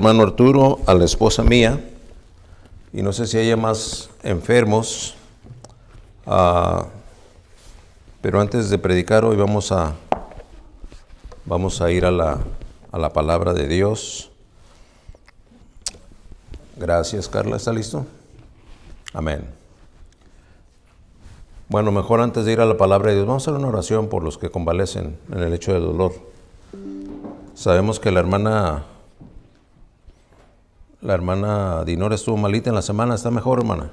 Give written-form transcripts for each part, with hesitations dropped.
Hermano Arturo, a la esposa mía, y no sé si haya más enfermos, pero antes de predicar hoy vamos a ir a la palabra de Dios. Gracias, Carla, ¿está listo? Amén. Bueno, mejor antes de ir a la palabra de Dios, vamos a hacer una oración por los que convalecen en el hecho de dolor. Sabemos que la hermana Dinora estuvo malita en la semana. ¿Está mejor, hermana?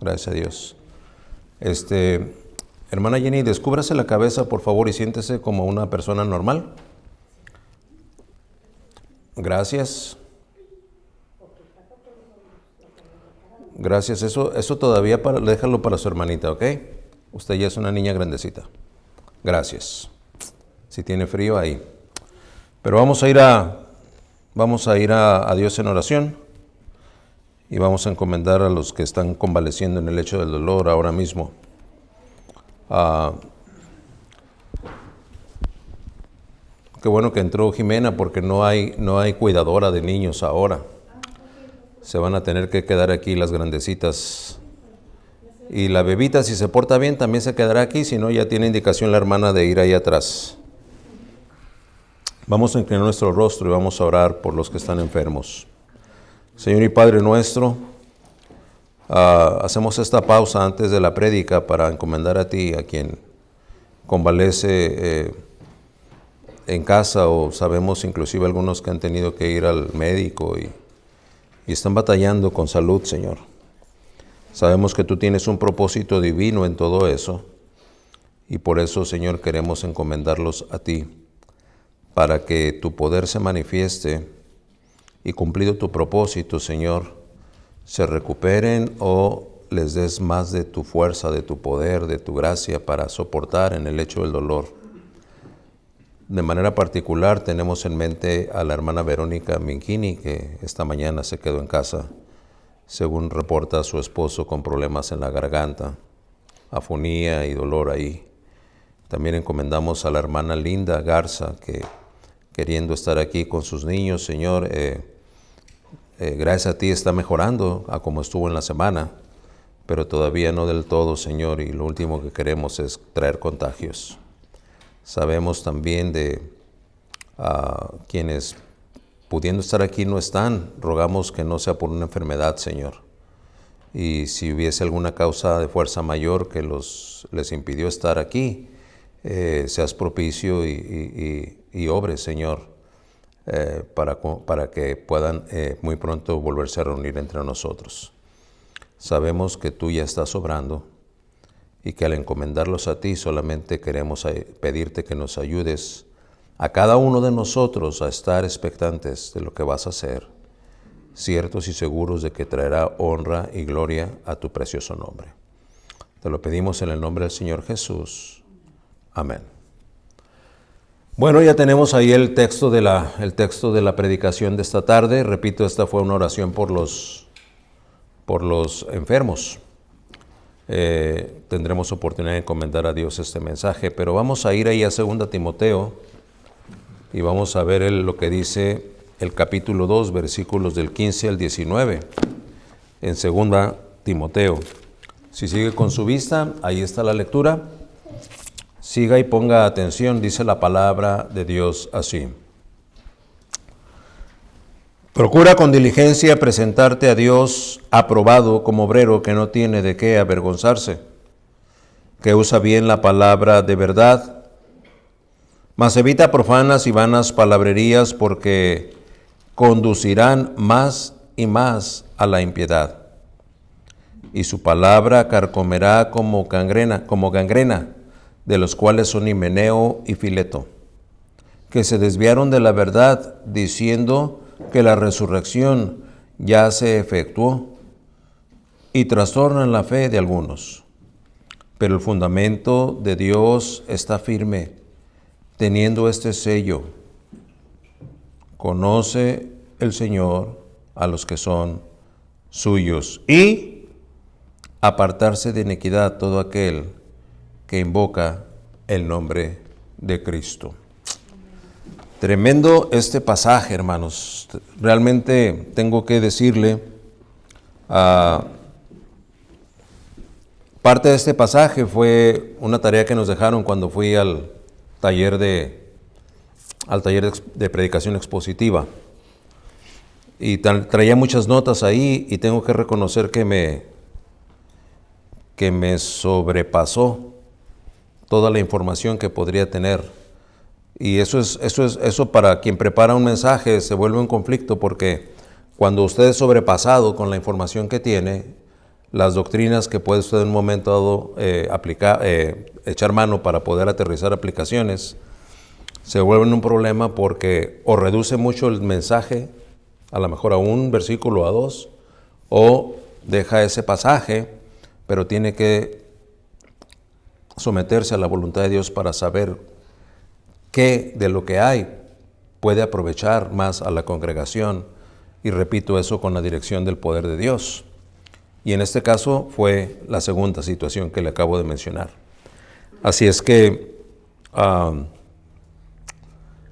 Gracias a Dios. Hermana Jenny, descúbrase la cabeza, por favor, y siéntese como una persona normal. Gracias. Gracias. Eso todavía déjalo para su hermanita, ¿ok? Usted ya es una niña grandecita. Gracias. Si tiene frío, ahí. Pero vamos a ir a Dios en oración y vamos a encomendar a los que están convaleciendo en el lecho del dolor ahora mismo. Qué bueno que entró Jimena, porque no hay cuidadora de niños ahora. Se van a tener que quedar aquí las grandecitas. Y la bebita, si se porta bien, también se quedará aquí, si no, ya tiene indicación la hermana de ir ahí atrás. Vamos a inclinar nuestro rostro y vamos a orar por los que están enfermos. Señor y Padre nuestro, hacemos esta pausa antes de la prédica para encomendar a ti, a quien convalece en casa, o sabemos inclusive algunos que han tenido que ir al médico y están batallando con salud, Señor. Sabemos que tú tienes un propósito divino en todo eso, y por eso, Señor, queremos encomendarlos a ti, para que tu poder se manifieste y, cumplido tu propósito, Señor, se recuperen o les des más de tu fuerza, de tu poder, de tu gracia para soportar en el hecho del dolor. De manera particular tenemos en mente a la hermana Verónica Minchini, que esta mañana se quedó en casa, según reporta su esposo, con problemas en la garganta, afonía y dolor ahí. También encomendamos a la hermana Linda Garza, que queriendo estar aquí con sus niños, Señor, gracias a ti está mejorando a como estuvo en la semana, pero todavía no del todo, Señor, y lo último que queremos es traer contagios. Sabemos también de quienes, pudiendo estar aquí, no están. Rogamos que no sea por una enfermedad, Señor. Y si hubiese alguna causa de fuerza mayor que les impidió estar aquí, seas propicio y obres, Señor, para que puedan muy pronto volverse a reunir entre nosotros. Sabemos que tú ya estás obrando y que al encomendarlos a ti solamente queremos pedirte que nos ayudes a cada uno de nosotros a estar expectantes de lo que vas a hacer, ciertos y seguros de que traerá honra y gloria a tu precioso nombre. Te lo pedimos en el nombre del Señor Jesús. Amén. Bueno, ya tenemos ahí el texto de la predicación de esta tarde. Repito, esta fue una oración por los enfermos. Tendremos oportunidad de encomendar a Dios este mensaje, pero vamos a ir ahí a 2 Timoteo y vamos a ver lo que dice el capítulo 2, versículos del 15 al 19, en 2 Timoteo. Si sigue con su vista, ahí está la lectura. Siga y ponga atención, dice la palabra de Dios así. Procura con diligencia presentarte a Dios aprobado como obrero que no tiene de qué avergonzarse, que usa bien la palabra de verdad, mas evita profanas y vanas palabrerías, porque conducirán más y más a la impiedad, y su palabra carcomerá como gangrena, de los cuales son Himeneo y Fileto, que se desviaron de la verdad, diciendo que la resurrección ya se efectuó, y trastornan la fe de algunos. Pero el fundamento de Dios está firme, teniendo este sello: conoce el Señor a los que son suyos, y apartarse de iniquidad todo aquel que invoca el nombre de Cristo. Tremendo este pasaje, hermanos. Realmente tengo que decirle, parte de este pasaje fue una tarea que nos dejaron cuando fui al taller de predicación expositiva. Y traía muchas notas ahí y tengo que reconocer que me sobrepasó toda la información que podría tener. Y eso para quien prepara un mensaje se vuelve un conflicto, porque cuando usted es sobrepasado con la información que tiene, las doctrinas que puede usted en un momento dado echar mano para poder aterrizar aplicaciones, se vuelven un problema porque o reduce mucho el mensaje, a lo mejor a un versículo, a dos, o deja ese pasaje, pero tiene que someterse a la voluntad de Dios para saber qué de lo que hay puede aprovechar más a la congregación. Y repito, eso con la dirección del poder de Dios. Y en este caso fue la segunda situación que le acabo de mencionar. Así es que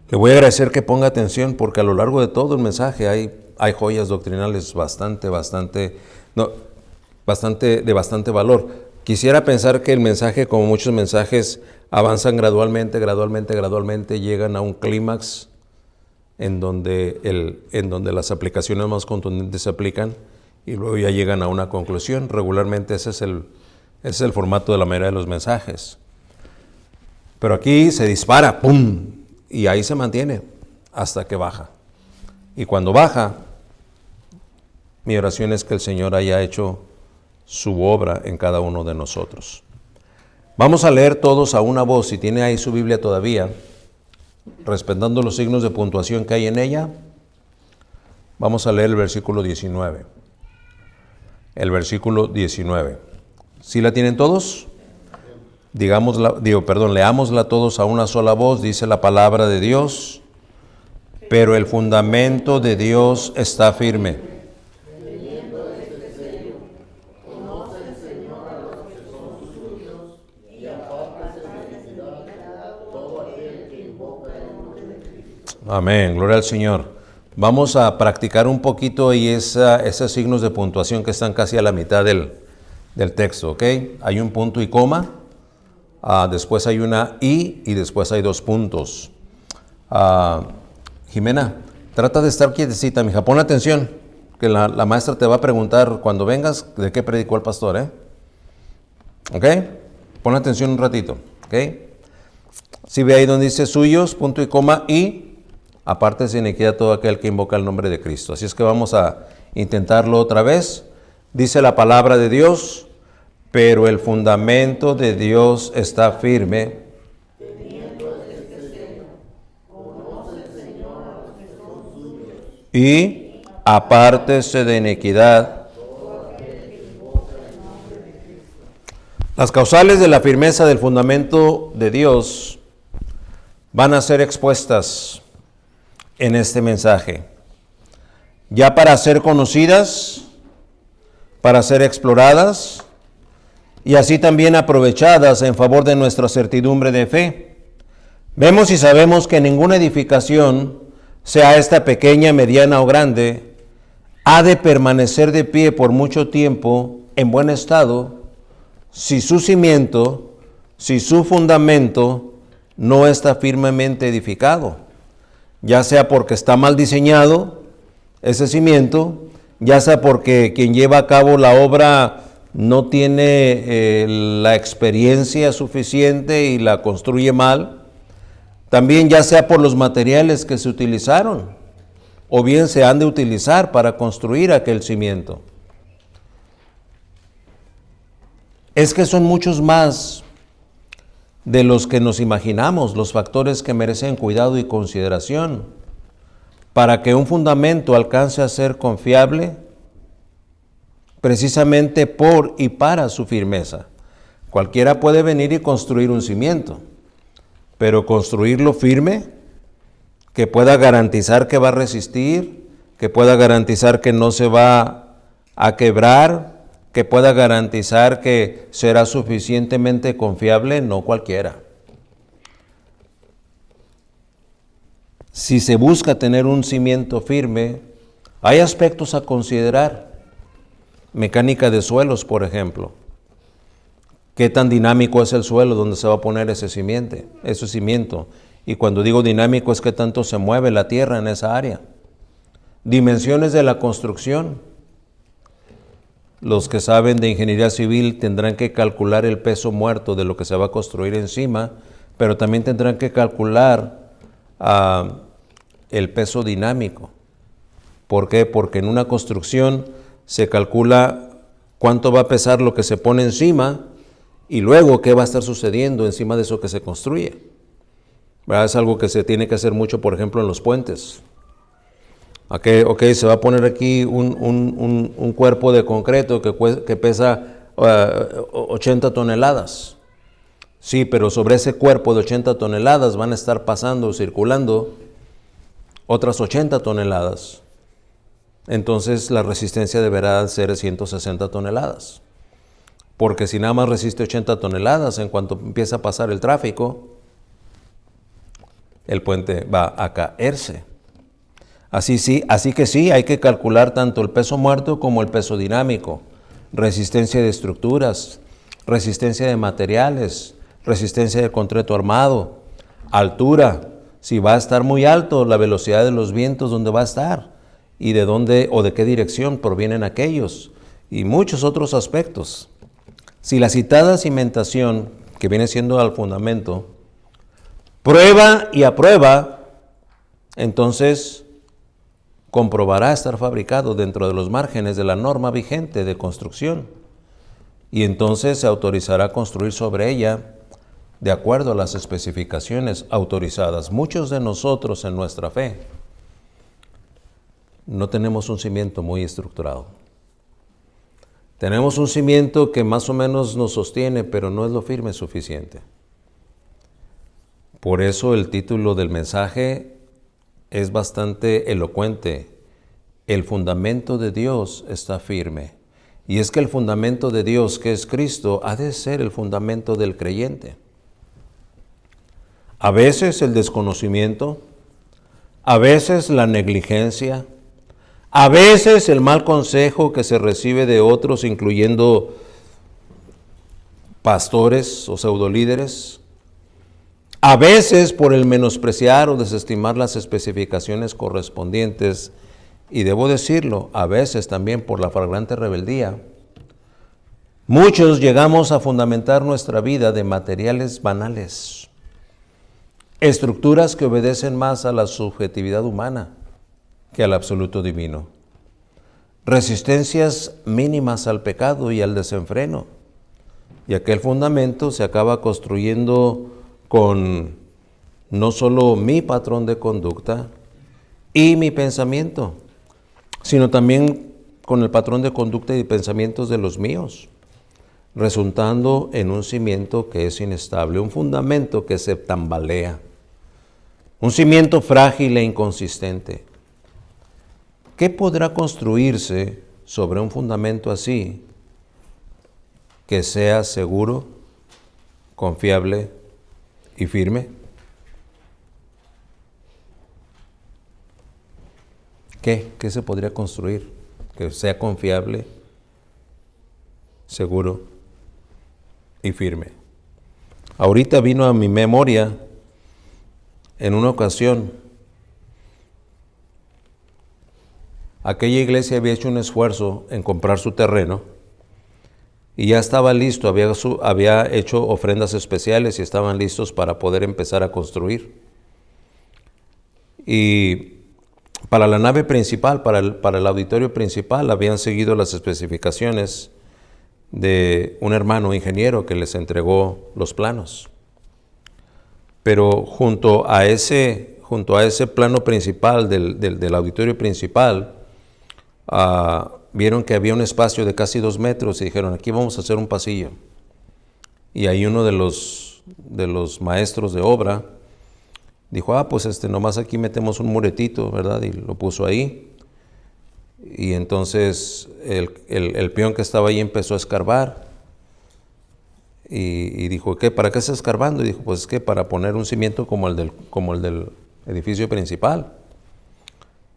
le voy a agradecer que ponga atención, porque a lo largo de todo el mensaje hay joyas doctrinales de bastante valor. Quisiera pensar que el mensaje, como muchos mensajes, avanzan gradualmente, llegan a un clímax en donde las aplicaciones más contundentes se aplican y luego ya llegan a una conclusión. Regularmente ese es el formato de la mayoría de los mensajes. Pero aquí se dispara, ¡pum!, y ahí se mantiene hasta que baja. Y cuando baja, mi oración es que el Señor haya hecho su obra en cada uno de nosotros. Vamos a leer todos a una voz, si tiene ahí su Biblia todavía, respetando los signos de puntuación que hay en ella. Vamos a leer el versículo 19. El versículo 19. ¿Sí la tienen todos? Leámosla todos a una sola voz. Dice la palabra de Dios: pero el fundamento de Dios está firme. Amén, gloria al Señor. Vamos a practicar un poquito y esos signos de puntuación que están casi a la mitad del texto, ¿ok? Hay un punto y coma, después hay una y después hay 2 puntos. Jimena, trata de estar quietecita, mija, pon atención, que la maestra te va a preguntar cuando vengas de qué predicó el pastor, ¿ok? Pon atención un ratito, ¿ok? Si ve ahí donde dice suyos, punto y coma, y aparte de iniquidad todo aquel que invoca el nombre de Cristo. Así es que vamos a intentarlo otra vez. Dice la palabra de Dios: pero el fundamento de Dios está firme. Y apártese de iniquidad. Las causales de la firmeza del fundamento de Dios van a ser expuestas en este mensaje, ya para ser conocidas, para ser exploradas y así también aprovechadas en favor de nuestra certidumbre de fe. Vemos y sabemos que ninguna edificación, sea esta pequeña, mediana o grande, ha de permanecer de pie por mucho tiempo en buen estado si su cimiento, si su fundamento no está firmemente edificado, ya sea porque está mal diseñado ese cimiento, ya sea porque quien lleva a cabo la obra no tiene la experiencia suficiente y la construye mal, también ya sea por los materiales que se utilizaron o bien se han de utilizar para construir aquel cimiento. Es que son muchos más de los que nos imaginamos los factores que merecen cuidado y consideración para que un fundamento alcance a ser confiable, precisamente por y para su firmeza. Cualquiera puede venir y construir un cimiento, pero construirlo firme, que pueda garantizar que va a resistir, que pueda garantizar que no se va a quebrar, que pueda garantizar que será suficientemente confiable, no cualquiera. Si se busca tener un cimiento firme, hay aspectos a considerar. Mecánica de suelos, por ejemplo. ¿Qué tan dinámico es el suelo donde se va a poner ese cimiento? Y cuando digo dinámico es que tanto se mueve la tierra en esa área. Dimensiones de la construcción. Los que saben de ingeniería civil tendrán que calcular el peso muerto de lo que se va a construir encima, pero también tendrán que calcular el peso dinámico. ¿Por qué? Porque en una construcción se calcula cuánto va a pesar lo que se pone encima y luego qué va a estar sucediendo encima de eso que se construye. ¿Verdad? Es algo que se tiene que hacer mucho, por ejemplo, en los puentes. Ok, se va a poner aquí un cuerpo de concreto que pesa 80 toneladas. Sí, pero sobre ese cuerpo de 80 toneladas van a estar pasando, circulando otras 80 toneladas. Entonces la resistencia deberá ser 160 toneladas. Porque si nada más resiste 80 toneladas, en cuanto empieza a pasar el tráfico, el puente va a caerse. Así que sí, hay que calcular tanto el peso muerto como el peso dinámico, resistencia de estructuras, resistencia de materiales, resistencia de concreto armado, altura, si va a estar muy alto, la velocidad de los vientos, dónde va a estar, y de dónde o de qué dirección provienen aquellos, y muchos otros aspectos. Si la citada cimentación, que viene siendo al fundamento, prueba y aprueba, entonces comprobará estar fabricado dentro de los márgenes de la norma vigente de construcción, y entonces se autorizará a construir sobre ella de acuerdo a las especificaciones autorizadas. Muchos de nosotros en nuestra fe no tenemos un cimiento muy estructurado. Tenemos un cimiento que más o menos nos sostiene, pero no es lo firme suficiente. Por eso el título del mensaje es bastante elocuente. El fundamento de Dios está firme. Y es que el fundamento de Dios, que es Cristo, ha de ser el fundamento del creyente. A veces el desconocimiento, a veces la negligencia, a veces el mal consejo que se recibe de otros, incluyendo pastores o pseudolíderes, a veces por el menospreciar o desestimar las especificaciones correspondientes, y debo decirlo, a veces también por la flagrante rebeldía, muchos llegamos a fundamentar nuestra vida de materiales banales, estructuras que obedecen más a la subjetividad humana que al absoluto divino, resistencias mínimas al pecado y al desenfreno, y aquel fundamento se acaba construyendo con no solo mi patrón de conducta y mi pensamiento, sino también con el patrón de conducta y pensamientos de los míos, resultando en un cimiento que es inestable, un fundamento que se tambalea, un cimiento frágil e inconsistente. ¿Qué podrá construirse sobre un fundamento así que sea seguro, confiable y firme? ¿Qué se podría construir que sea confiable, seguro y firme? Ahorita vino a mi memoria en una ocasión, aquella iglesia había hecho un esfuerzo en comprar su terreno y ya estaba listo, había hecho ofrendas especiales y estaban listos para poder empezar a construir. Y para la nave principal, para el auditorio principal, habían seguido las especificaciones de un hermano ingeniero que les entregó los planos. Pero junto a ese plano principal del auditorio principal, vieron que había un espacio de casi 2 metros y dijeron, aquí vamos a hacer un pasillo. Y ahí uno de los maestros de obra dijo, pues nomás aquí metemos un muretito, ¿verdad? Y lo puso ahí. Y entonces el peón que estaba ahí empezó a escarbar. Y dijo, ¿para qué está escarbando? Y dijo, pues es que para poner un cimiento como el del edificio principal.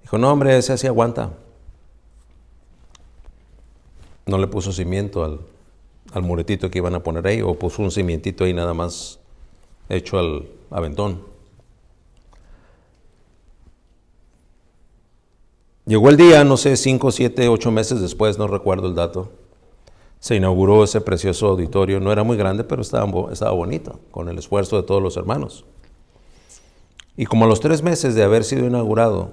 Dijo, no hombre, ese así aguanta. No le puso cimiento al muretito que iban a poner ahí, o puso un cimientito ahí nada más hecho al aventón. Llegó el día, no sé, 5, 7, 8 meses después, no recuerdo el dato. Se inauguró ese precioso auditorio. No era muy grande, pero estaba bonito, con el esfuerzo de todos los hermanos. Y como a los 3 meses de haber sido inaugurado,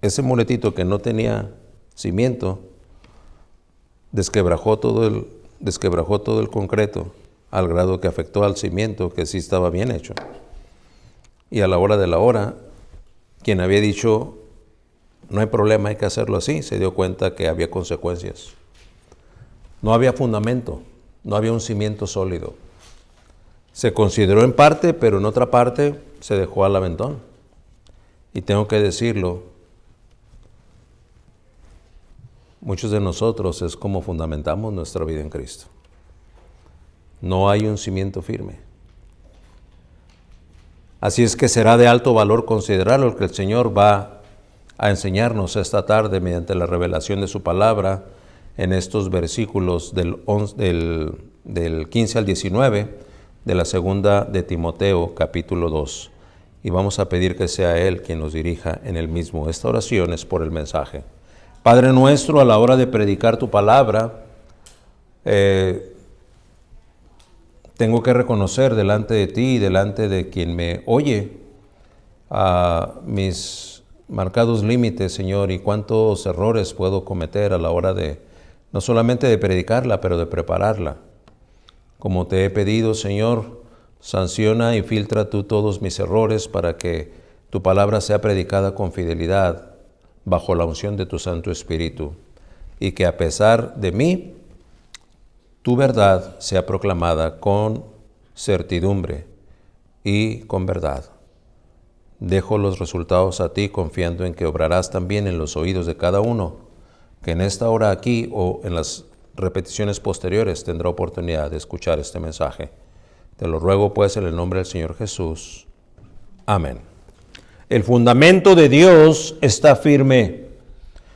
ese muretito que no tenía cimiento, desquebrajó todo el concreto, al grado que afectó al cimiento, que sí estaba bien hecho. Y a la hora de la hora, quien había dicho, no hay problema, hay que hacerlo así, se dio cuenta que había consecuencias. No había fundamento, no había un cimiento sólido. Se consideró en parte, pero en otra parte se dejó al aventón. Y tengo que decirlo, muchos de nosotros es como fundamentamos nuestra vida en Cristo. No hay un cimiento firme. Así es que será de alto valor considerar lo que el Señor va a enseñarnos esta tarde mediante la revelación de su palabra en estos versículos del 15 al 19 de la segunda de Timoteo, capítulo 2. Y vamos a pedir que sea Él quien nos dirija en el mismo. Esta oración es por el mensaje. Padre nuestro, a la hora de predicar tu palabra, tengo que reconocer delante de ti y delante de quien me oye a mis marcados límites, Señor, y cuántos errores puedo cometer a la hora de, no solamente de predicarla, pero de prepararla. Como te he pedido, Señor, sanciona y filtra tú todos mis errores para que tu palabra sea predicada con fidelidad bajo la unción de tu Santo Espíritu, y que a pesar de mí, tu verdad sea proclamada con certidumbre y con verdad. Dejo los resultados a ti, confiando en que obrarás también en los oídos de cada uno, que en esta hora aquí o en las repeticiones posteriores tendrá oportunidad de escuchar este mensaje. Te lo ruego pues en el nombre del Señor Jesús. Amén. El fundamento de Dios está firme.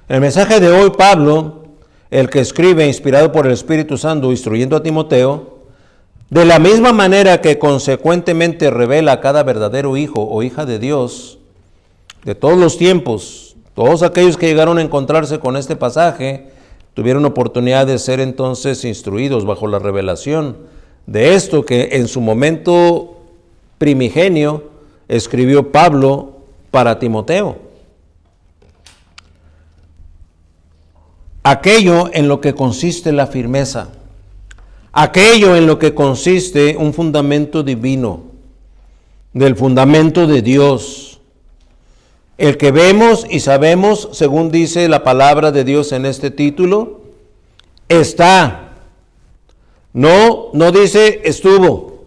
En el mensaje de hoy, Pablo, el que escribe inspirado por el Espíritu Santo, instruyendo a Timoteo, de la misma manera que consecuentemente revela a cada verdadero hijo o hija de Dios de todos los tiempos, todos aquellos que llegaron a encontrarse con este pasaje, tuvieron oportunidad de ser entonces instruidos bajo la revelación de esto que en su momento primigenio escribió Pablo para Timoteo. Aquello en lo que consiste la firmeza, aquello en lo que consiste un fundamento divino, del fundamento de Dios, el que vemos y sabemos, según dice la palabra de Dios en este título, está. No dice estuvo,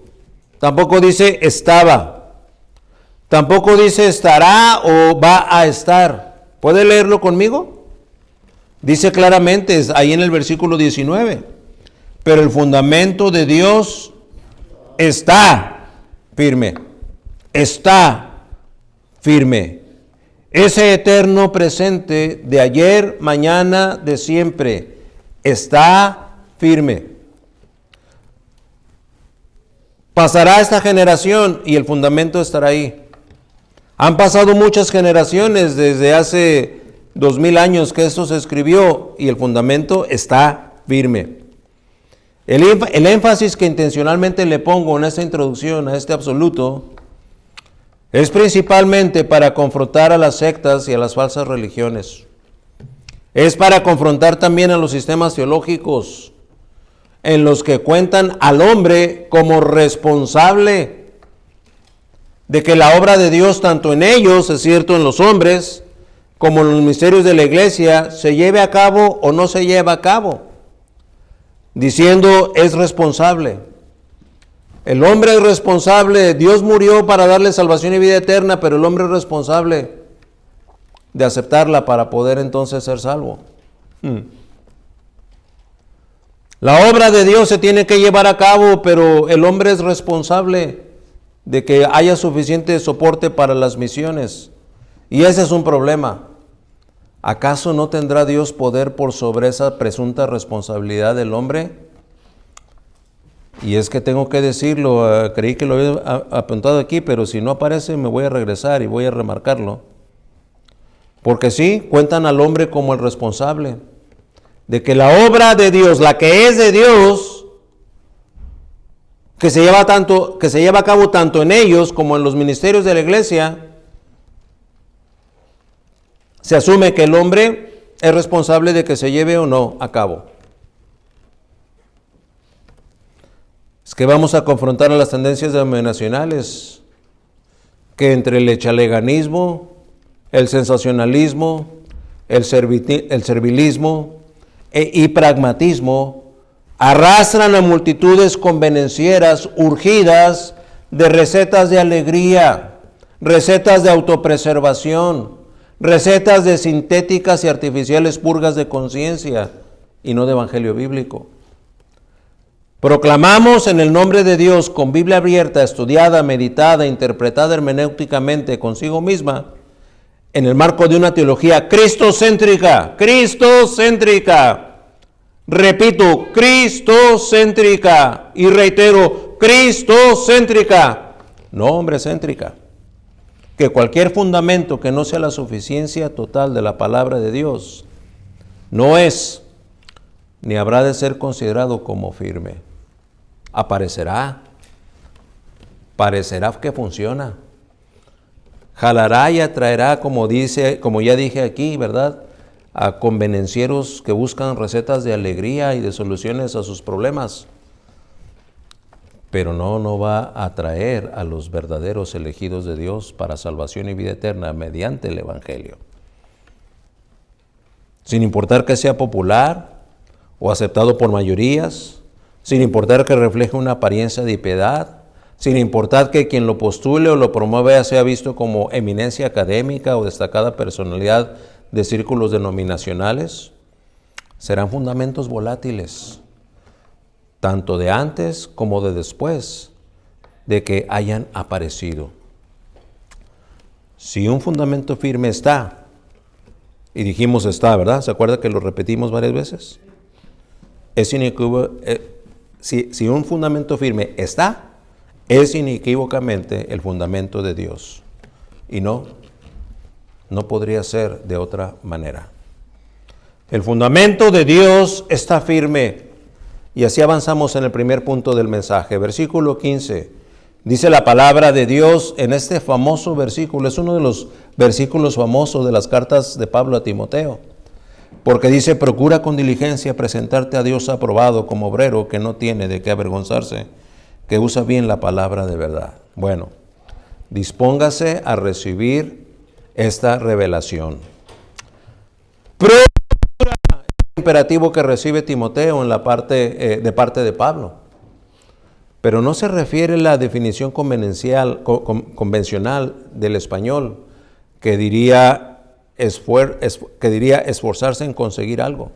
tampoco dice estaba, tampoco dice estará o va a estar. ¿Puede leerlo conmigo? Dice claramente ahí en el versículo 19, pero el fundamento de Dios está firme, está firme. Ese eterno presente de ayer, mañana, de siempre, está firme. Pasará esta generación y el fundamento estará ahí. Han pasado muchas generaciones desde hace 2000 años que esto se escribió y el fundamento está firme. El énfasis que intencionalmente le pongo en esta introducción a este absoluto es principalmente para confrontar a las sectas y a las falsas religiones. Es para confrontar también a los sistemas teológicos en los que cuentan al hombre como responsable de que la obra de Dios, tanto en ellos, es cierto, en los hombres, como en los misterios de la iglesia, se lleve a cabo o no se lleva a cabo, diciendo es responsable. El hombre es responsable, Dios murió para darle salvación y vida eterna, pero el hombre es responsable de aceptarla para poder entonces ser salvo. La obra de Dios se tiene que llevar a cabo, pero el hombre es responsable de que haya suficiente soporte para las misiones. Y ese es un problema. ¿Acaso no tendrá Dios poder por sobre esa presunta responsabilidad del hombre? Y es que tengo que decirlo, creí que lo había apuntado aquí, pero si no aparece me voy a regresar y voy a remarcarlo. Porque sí, cuentan al hombre como el responsable de que la obra de Dios, la que es de Dios, que se lleva a cabo tanto en ellos como en los ministerios de la iglesia, se asume que el hombre es responsable de que se lleve o no a cabo. Es que vamos a confrontar a las tendencias denominacionales que entre el echaleganismo, el sensacionalismo, el servilismo y pragmatismo arrastran a multitudes convenencieras urgidas de recetas de alegría, recetas de autopreservación, recetas de sintéticas y artificiales purgas de conciencia y no de evangelio bíblico. Proclamamos en el nombre de Dios, con Biblia abierta, estudiada, meditada, interpretada hermenéuticamente consigo misma, en el marco de una teología cristocéntrica, repito, cristocéntrica, y reitero, cristocéntrica, no hombrecéntrica, que cualquier fundamento que no sea la suficiencia total de la palabra de Dios no es ni habrá de ser considerado como firme. Parecerá que funciona, jalará y atraerá, como ya dije aquí, ¿verdad?, a convenencieros que buscan recetas de alegría y de soluciones a sus problemas, pero no va a atraer a los verdaderos elegidos de Dios para salvación y vida eterna mediante el evangelio. Sin importar que sea popular o aceptado por mayorías, sin importar que refleje una apariencia de piedad, sin importar que quien lo postule o lo promueva sea visto como eminencia académica o destacada personalidad de círculos denominacionales, serán fundamentos volátiles, tanto de antes como de después de que hayan aparecido. Si un fundamento firme está, y dijimos está, ¿verdad? ¿Se acuerda que lo repetimos varias veces? Es inequívoco. Si un fundamento firme está, es inequívocamente el fundamento de Dios. Y no podría ser de otra manera. El fundamento de Dios está firme. Y así avanzamos en el primer punto del mensaje. Versículo 15. Dice la palabra de Dios en este famoso versículo. Es uno de los versículos famosos de las cartas de Pablo a Timoteo. Porque dice, procura con diligencia presentarte a Dios aprobado como obrero que no tiene de qué avergonzarse, que usa bien la palabra de verdad. Bueno, dispóngase a recibir esta revelación. Procura, el imperativo que recibe Timoteo de parte de Pablo. Pero no se refiere a la definición convencional del español, que diría esforzarse en conseguir algo.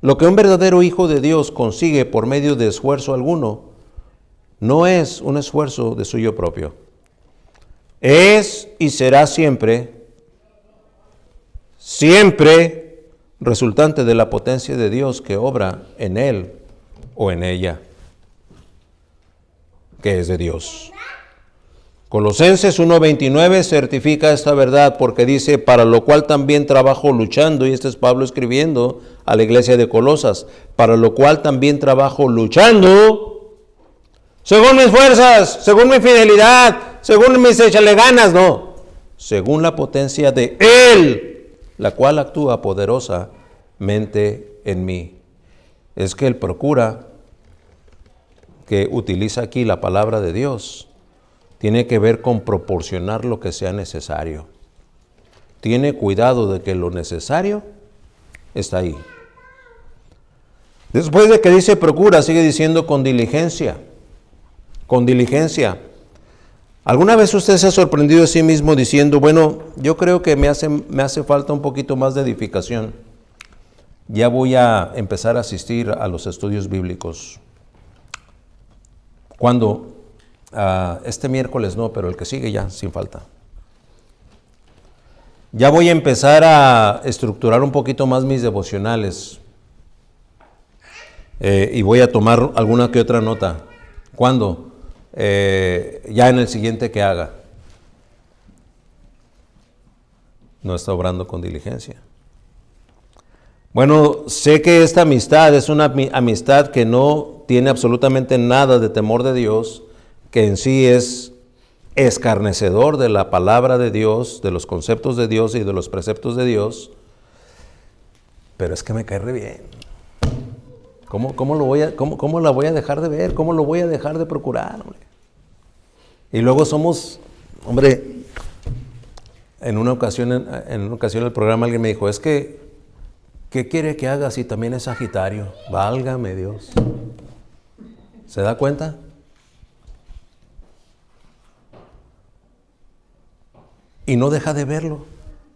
Lo que un verdadero hijo de Dios consigue por medio de esfuerzo alguno, no es un esfuerzo de suyo propio. Es y será siempre resultante de la potencia de Dios que obra en él o en ella, que es de Dios. Colosenses 1:29 certifica esta verdad porque dice, para lo cual también trabajo luchando, y este es Pablo escribiendo a la iglesia de Colosas, para lo cual también trabajo luchando, según mis fuerzas, según mi fidelidad, según mis échale ganas, no, según la potencia de Él, la cual actúa poderosamente en mí. Es que Él procura, que utiliza aquí la palabra de Dios, tiene que ver con proporcionar lo que sea necesario. Tiene cuidado de que lo necesario está ahí. Después de que dice procura, sigue diciendo con diligencia. Con diligencia. ¿Alguna vez usted se ha sorprendido a sí mismo diciendo, bueno, yo creo que me hace falta un poquito más de edificación? Ya voy a empezar a asistir a los estudios bíblicos. ¿Cuándo? Este miércoles no, pero el que sigue ya, sin falta. Ya voy a empezar a estructurar un poquito más mis devocionales. Y voy a tomar alguna que otra nota. ¿Cuándo? Ya en el siguiente que haga. No está obrando con diligencia. Bueno, sé que esta amistad es una amistad que no tiene absolutamente nada de temor de Dios, que en sí es escarnecedor de la palabra de Dios, de los conceptos de Dios y de los preceptos de Dios, pero es que me cae re bien. ¿Cómo la voy a dejar de ver? ¿Cómo lo voy a dejar de procurar, hombre? Y luego somos, hombre, en una ocasión el programa alguien me dijo, es que, ¿qué quiere que haga si también es Sagitario? Válgame Dios. ¿Se da cuenta? Y no deja de verlo,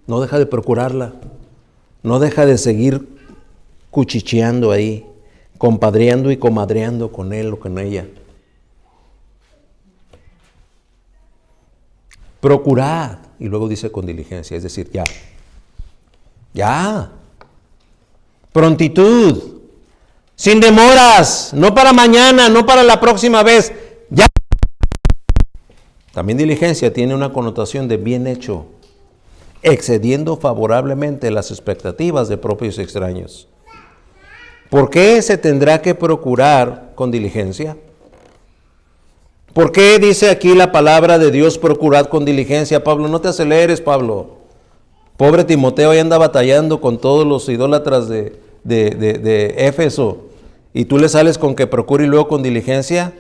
no deja de procurarla, no deja de seguir cuchicheando ahí, compadreando y comadreando con él o con ella. Procurad, y luego dice con diligencia, es decir, ya, prontitud, sin demoras, no para mañana, no para la próxima vez, ya. También diligencia tiene una connotación de bien hecho, excediendo favorablemente las expectativas de propios y extraños. ¿Por qué se tendrá que procurar con diligencia? ¿Por qué dice aquí la palabra de Dios, procurad con diligencia? Pablo, no te aceleres, Pablo. Pobre Timoteo, ahí anda batallando con todos los idólatras de Éfeso. ¿Y tú le sales con que procure y luego con diligencia?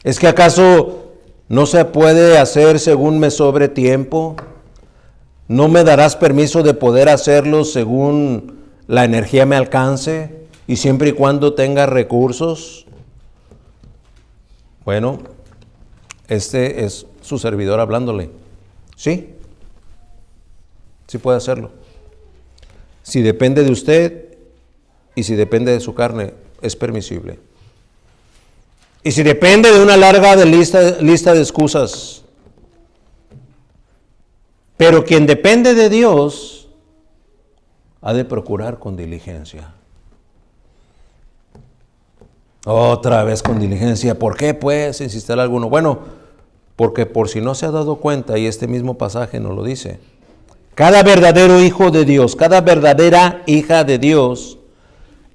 ¿Es que acaso no se puede hacer según me sobre tiempo? ¿No me darás permiso de poder hacerlo según la energía me alcance y siempre y cuando tenga recursos? Bueno, este es su servidor hablándole. Sí puede hacerlo. Si depende de usted y si depende de su carne, es permisible. Y si depende de una larga lista de excusas. Pero quien depende de Dios ha de procurar con diligencia. Otra vez con diligencia. ¿Por qué pues insistir alguno? Bueno, porque por si no se ha dado cuenta, y este mismo pasaje nos lo dice, cada verdadero hijo de Dios, cada verdadera hija de Dios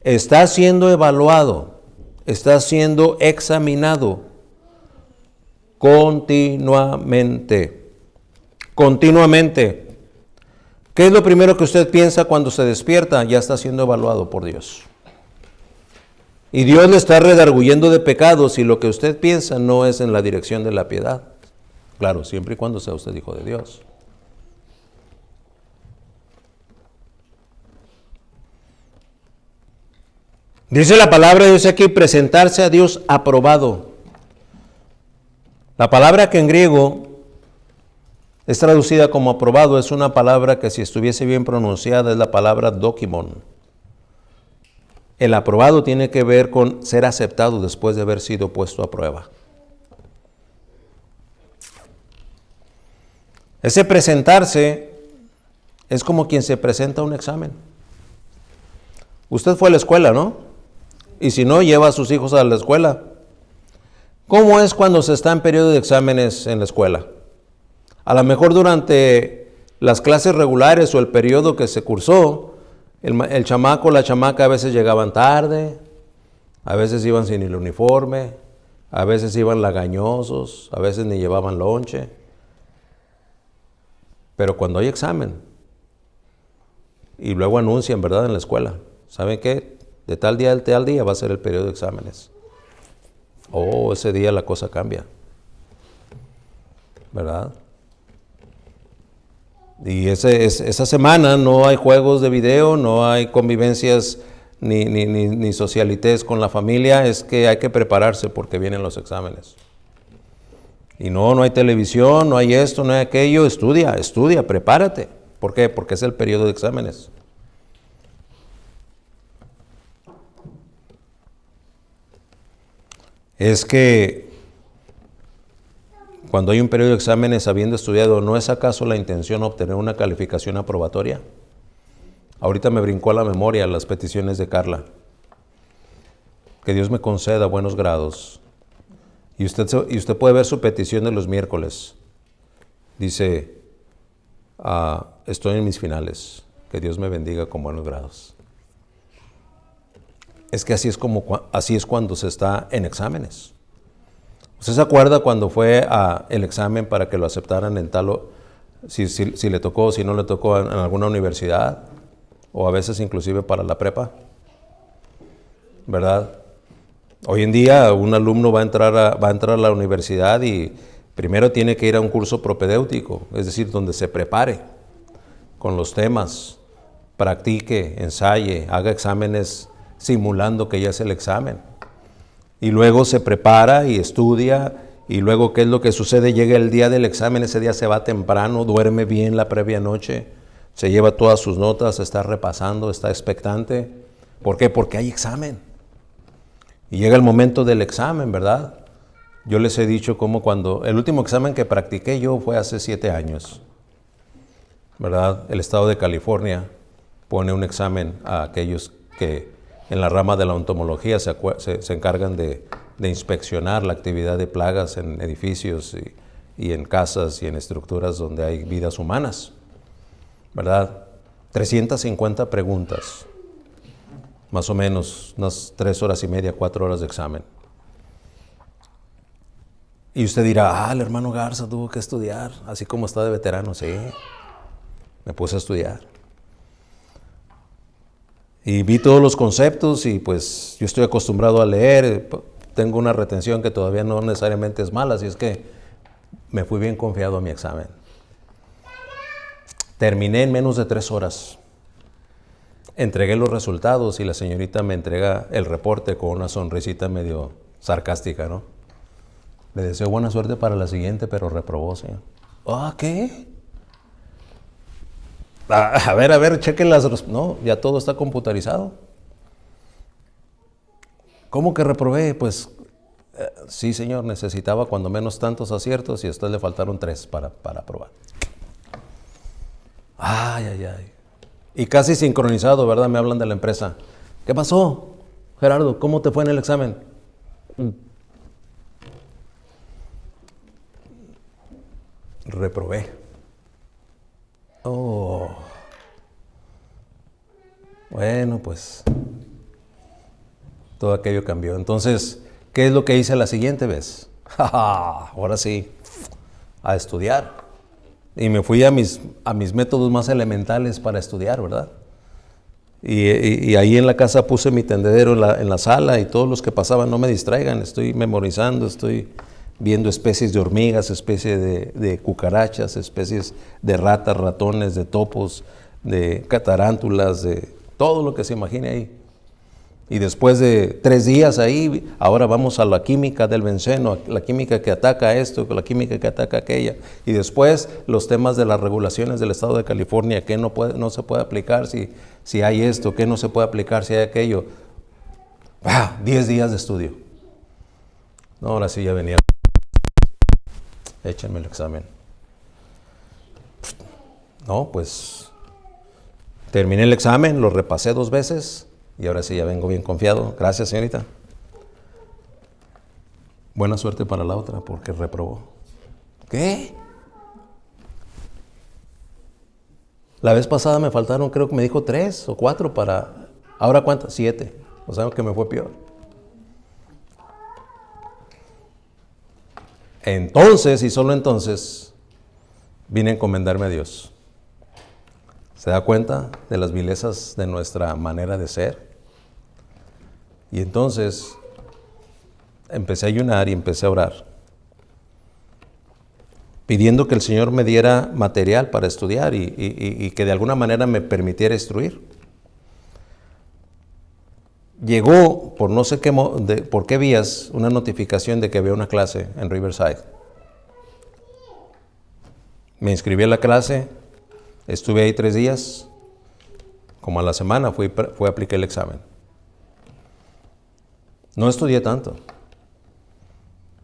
está siendo evaluado, está siendo examinado continuamente. ¿Qué es lo primero que usted piensa cuando se despierta? Ya está siendo evaluado por Dios. Y Dios le está redarguyendo de pecados y lo que usted piensa no es en la dirección de la piedad. Claro, siempre y cuando sea usted hijo de Dios. Dice la palabra de Dios aquí, presentarse a Dios aprobado. La palabra que en griego es traducida como aprobado es una palabra que si estuviese bien pronunciada es la palabra dokimon. El aprobado tiene que ver con ser aceptado después de haber sido puesto a prueba. Ese presentarse es como quien se presenta a un examen. Usted fue a la escuela, ¿no? Y si no, lleva a sus hijos a la escuela. ¿Cómo es cuando se está en periodo de exámenes en la escuela? A lo mejor durante las clases regulares o el periodo que se cursó, el chamaco o la chamaca a veces llegaban tarde, a veces iban sin el uniforme, a veces iban lagañosos, a veces ni llevaban lonche. Pero cuando hay examen, y luego anuncian, ¿verdad?, en la escuela, ¿saben qué? De tal día al tal día va a ser el periodo de exámenes. Ese día la cosa cambia, ¿verdad? Y esa semana no hay juegos de video, no hay convivencias ni socialités con la familia, es que hay que prepararse porque vienen los exámenes. Y no hay televisión, no hay esto, no hay aquello, estudia, prepárate. ¿Por qué? Porque es el periodo de exámenes. es que cuando hay un periodo de exámenes habiendo estudiado, ¿no es acaso la intención obtener una calificación aprobatoria? Ahorita me brincó a la memoria las peticiones de Carla. Que Dios me conceda buenos grados. Y usted puede ver su petición de los miércoles. Dice, estoy en mis finales. Que Dios me bendiga con buenos grados. Es que así es cuando se está en exámenes. ¿Usted se acuerda cuando fue el examen para que lo aceptaran en si le tocó, si no le tocó en alguna universidad? O a veces inclusive para la prepa. ¿Verdad? Hoy en día un alumno va a entrar a la universidad y primero tiene que ir a un curso propedéutico, es decir, donde se prepare con los temas, practique, ensaye, haga exámenes simulando que ya es el examen. Y luego se prepara y estudia, y luego ¿qué es lo que sucede? Llega el día del examen, ese día se va temprano, duerme bien la previa noche, se lleva todas sus notas, está repasando, está expectante. ¿Por qué? Porque hay examen. Y llega el momento del examen, ¿verdad? Yo les he dicho cómo cuando el último examen que practiqué yo fue hace 7 años, ¿verdad? El estado de California pone un examen a aquellos que en la rama de la entomología se encargan de inspeccionar la actividad de plagas en edificios y en casas y en estructuras donde hay vidas humanas, ¿verdad? 350 preguntas, más o menos unas 3 horas y media, 4 horas de examen. Y usted dirá, el hermano Garza tuvo que estudiar, así como está de veterano. Sí, me puse a estudiar. Y vi todos los conceptos y pues yo estoy acostumbrado a leer, tengo una retención que todavía no necesariamente es mala, así es que me fui bien confiado a mi examen. Terminé en menos de 3 horas. Entregué los resultados y la señorita me entrega el reporte con una sonrisita medio sarcástica, ¿no? Le deseo buena suerte para la siguiente, pero reprobó, señor. ¿Qué? A ver, chequen las... No, ya todo está computarizado. ¿Cómo que reprobé? Pues, sí, señor, necesitaba cuando menos tantos aciertos y a usted le faltaron 3 para aprobar. Ay. Y casi sincronizado, ¿verdad? Me hablan de la empresa. ¿Qué pasó, Gerardo? ¿Cómo te fue en el examen? Reprobé. Bueno, pues todo aquello cambió. Entonces, ¿qué es lo que hice la siguiente vez? Ahora sí, a estudiar. Y me fui a mis métodos más elementales para estudiar, ¿verdad? Y ahí en la casa puse mi tendedero en la sala y todos los que pasaban no me distraigan. Estoy memorizando, estoy viendo especies de hormigas, especies de cucarachas, especies de ratas, ratones, de topos, de tarántulas, de todo lo que se imagine ahí. Y después de 3 días ahí, ahora vamos a la química del benceno, la química que ataca esto, la química que ataca aquella. Y después los temas de las regulaciones del estado de California, que no se puede aplicar si hay esto, que no se puede aplicar si hay aquello. 10 días de estudio. No, ahora sí ya venía. Échenme el examen. No, pues terminé el examen, lo repasé 2 veces. Y ahora sí ya vengo bien confiado. Gracias, señorita. Buena suerte para la otra porque reprobó. ¿Qué? La vez pasada me faltaron, creo que me dijo 3 o 4 para... ¿Ahora cuántas? 7. O sea que me fue peor. Entonces, y solo entonces, vine a encomendarme a Dios. ¿Se da cuenta de las vilezas de nuestra manera de ser? Y entonces empecé a ayunar y empecé a orar, pidiendo que el Señor me diera material para estudiar y que de alguna manera me permitiera instruir. Llegó, por no sé por qué vías, una notificación de que había una clase en Riverside. Me inscribí a la clase, estuve ahí 3 días, como a la semana fui a aplicar el examen. No estudié tanto.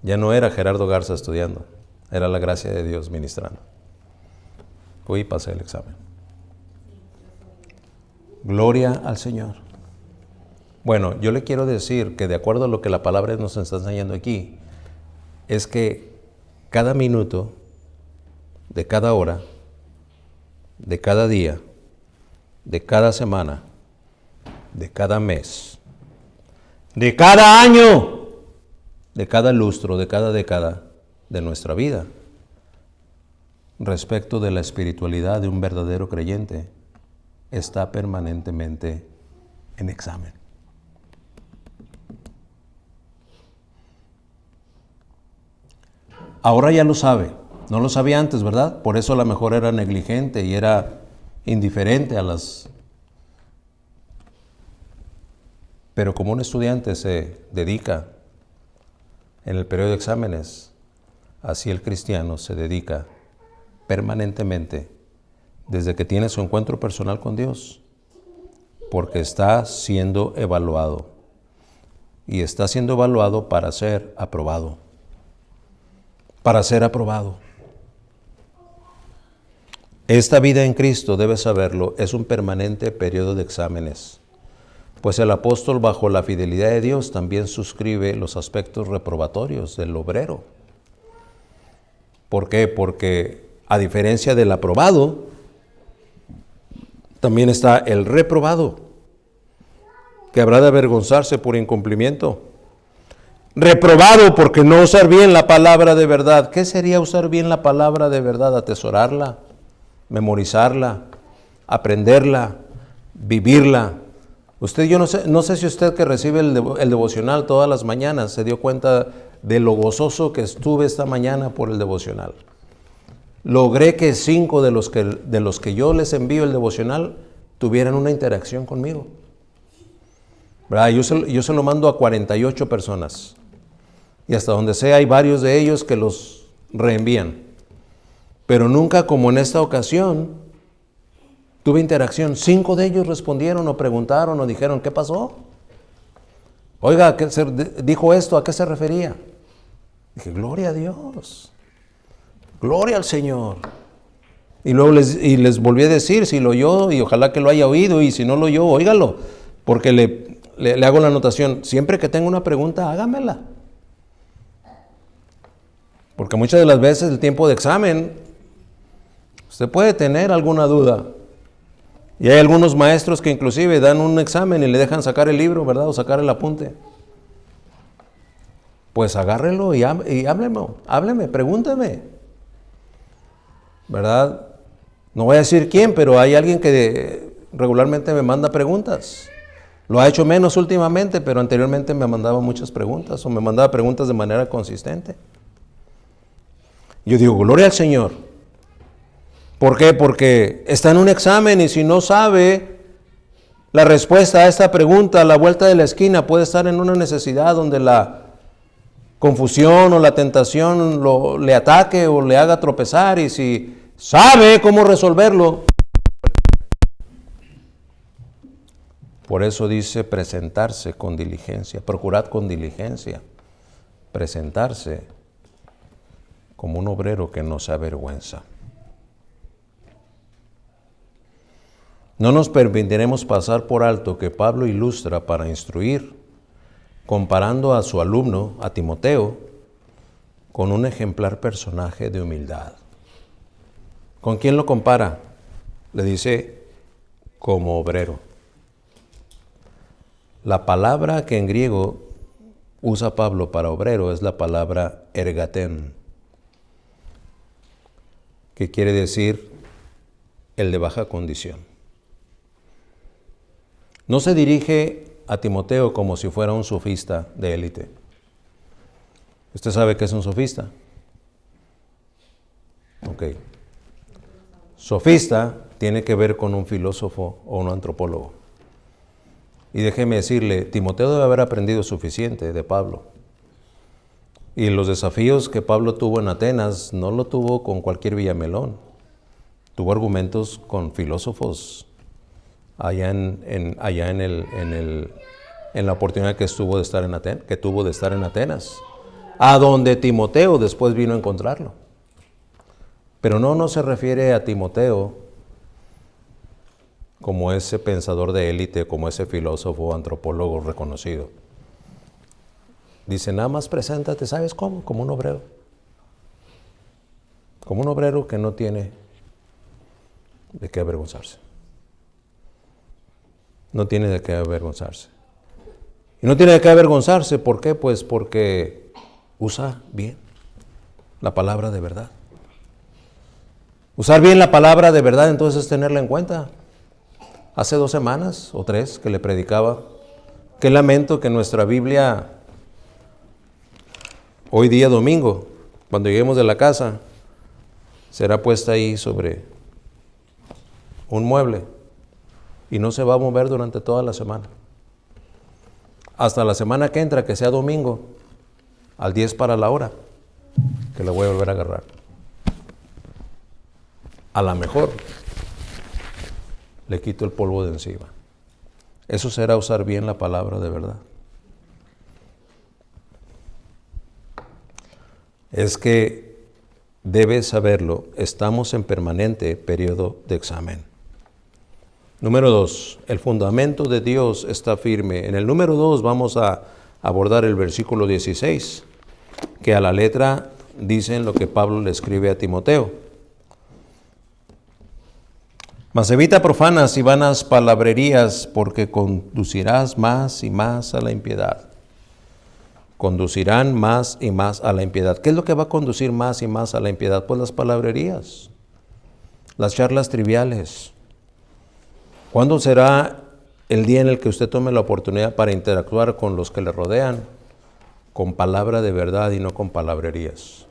Ya no era Gerardo Garza estudiando, era la gracia de Dios ministrando. Fui y pasé el examen. Gloria al Señor. Bueno, yo le quiero decir que de acuerdo a lo que la palabra nos está enseñando aquí, es que cada minuto, de cada hora, de cada día, de cada semana, de cada mes, de cada año, de cada lustro, de cada década de nuestra vida, respecto de la espiritualidad de un verdadero creyente, está permanentemente en examen. Ahora ya lo sabe, no lo sabía antes, ¿verdad? Por eso a lo mejor era negligente y era indiferente a las... Pero como un estudiante se dedica en el periodo de exámenes, así el cristiano se dedica permanentemente desde que tiene su encuentro personal con Dios, porque está siendo evaluado y está siendo evaluado para ser aprobado. Para ser aprobado. Esta vida en Cristo, debes saberlo, es un permanente periodo de exámenes, pues el apóstol, bajo la fidelidad de Dios, también suscribe los aspectos reprobatorios del obrero. ¿Por qué? Porque a diferencia del aprobado, también está el reprobado, que habrá de avergonzarse por incumplimiento. Reprobado porque no usar bien la palabra de verdad. ¿Qué sería usar bien la palabra de verdad? Atesorarla, memorizarla, aprenderla, vivirla. Yo no sé si usted que recibe el devocional todas las mañanas se dio cuenta de lo gozoso que estuve esta mañana por el devocional. Logré que 5 de los que yo les envío el devocional tuvieran una interacción conmigo. ¿Verdad? Yo se lo mando a 48 personas. Y hasta donde sé hay varios de ellos que los reenvían. Pero nunca como en esta ocasión tuve interacción. 5 de ellos respondieron o preguntaron o dijeron, ¿qué pasó? Oiga, dijo esto, ¿a qué se refería? Dije, gloria a Dios. Gloria al Señor. Y luego les volví a decir si lo oyó y ojalá que lo haya oído, y si no lo oyó, óigalo. Porque le hago la anotación, siempre que tenga una pregunta, hágamela. Porque muchas de las veces el tiempo de examen, usted puede tener alguna duda. Y hay algunos maestros que inclusive dan un examen y le dejan sacar el libro, ¿verdad? O sacar el apunte. Pues agárrelo y hábleme, pregúnteme. ¿Verdad? No voy a decir quién, pero hay alguien que regularmente me manda preguntas. Lo ha hecho menos últimamente, pero anteriormente me mandaba muchas preguntas o me mandaba preguntas de manera consistente. Yo digo, gloria al Señor. ¿Por qué? Porque está en un examen y si no sabe la respuesta a esta pregunta, a la vuelta de la esquina puede estar en una necesidad donde la confusión o la tentación le ataque o le haga tropezar, y si sabe cómo resolverlo. Por eso dice presentarse con diligencia, procurad con diligencia, presentarse como un obrero que no se avergüenza. No nos permitiremos pasar por alto que Pablo ilustra para instruir, comparando a su alumno, a Timoteo, con un ejemplar personaje de humildad. ¿Con quién lo compara? Le dice, como obrero. La palabra que en griego usa Pablo para obrero es la palabra ergaten, que quiere decir el de baja condición. No se dirige a Timoteo como si fuera un sofista de élite. ¿Usted sabe qué es un sofista? Ok. Sofista tiene que ver con un filósofo o un antropólogo. Y déjeme decirle, Timoteo debe haber aprendido suficiente de Pablo. Y los desafíos que Pablo tuvo en Atenas no lo tuvo con cualquier villamelón. Tuvo argumentos con filósofos allá en la oportunidad que tuvo de estar en Atenas. a donde Timoteo después vino a encontrarlo. Pero no se refiere a Timoteo como ese pensador de élite, como ese filósofo, antropólogo reconocido. Dice, nada más preséntate, ¿sabes cómo? Como un obrero. Como un obrero que no tiene de qué avergonzarse. No tiene de qué avergonzarse. Y no tiene de qué avergonzarse, ¿por qué? Pues porque usa bien la palabra de verdad. Usar bien la palabra de verdad, entonces, es tenerla en cuenta. Hace 2 semanas o 3 que le predicaba, qué lamento que nuestra Biblia, hoy día domingo, cuando lleguemos de la casa, será puesta ahí sobre un mueble y no se va a mover durante toda la semana. Hasta la semana que entra, que sea domingo, al 10 para la hora, que la voy a volver a agarrar. A lo mejor le quito el polvo de encima. Eso será usar bien la palabra de verdad. Es que debes saberlo, estamos en permanente periodo de examen. Número 2, el fundamento de Dios está firme. En el número 2 vamos a abordar el versículo 16, que a la letra dicen lo que Pablo le escribe a Timoteo. Mas evita profanas y vanas palabrerías, porque conducirás más y más a la impiedad. Conducirán más y más a la impiedad. ¿Qué es lo que va a conducir más y más a la impiedad? Pues las palabrerías, las charlas triviales. ¿Cuándo será el día en el que usted tome la oportunidad para interactuar con los que le rodean con palabra de verdad y no con palabrerías?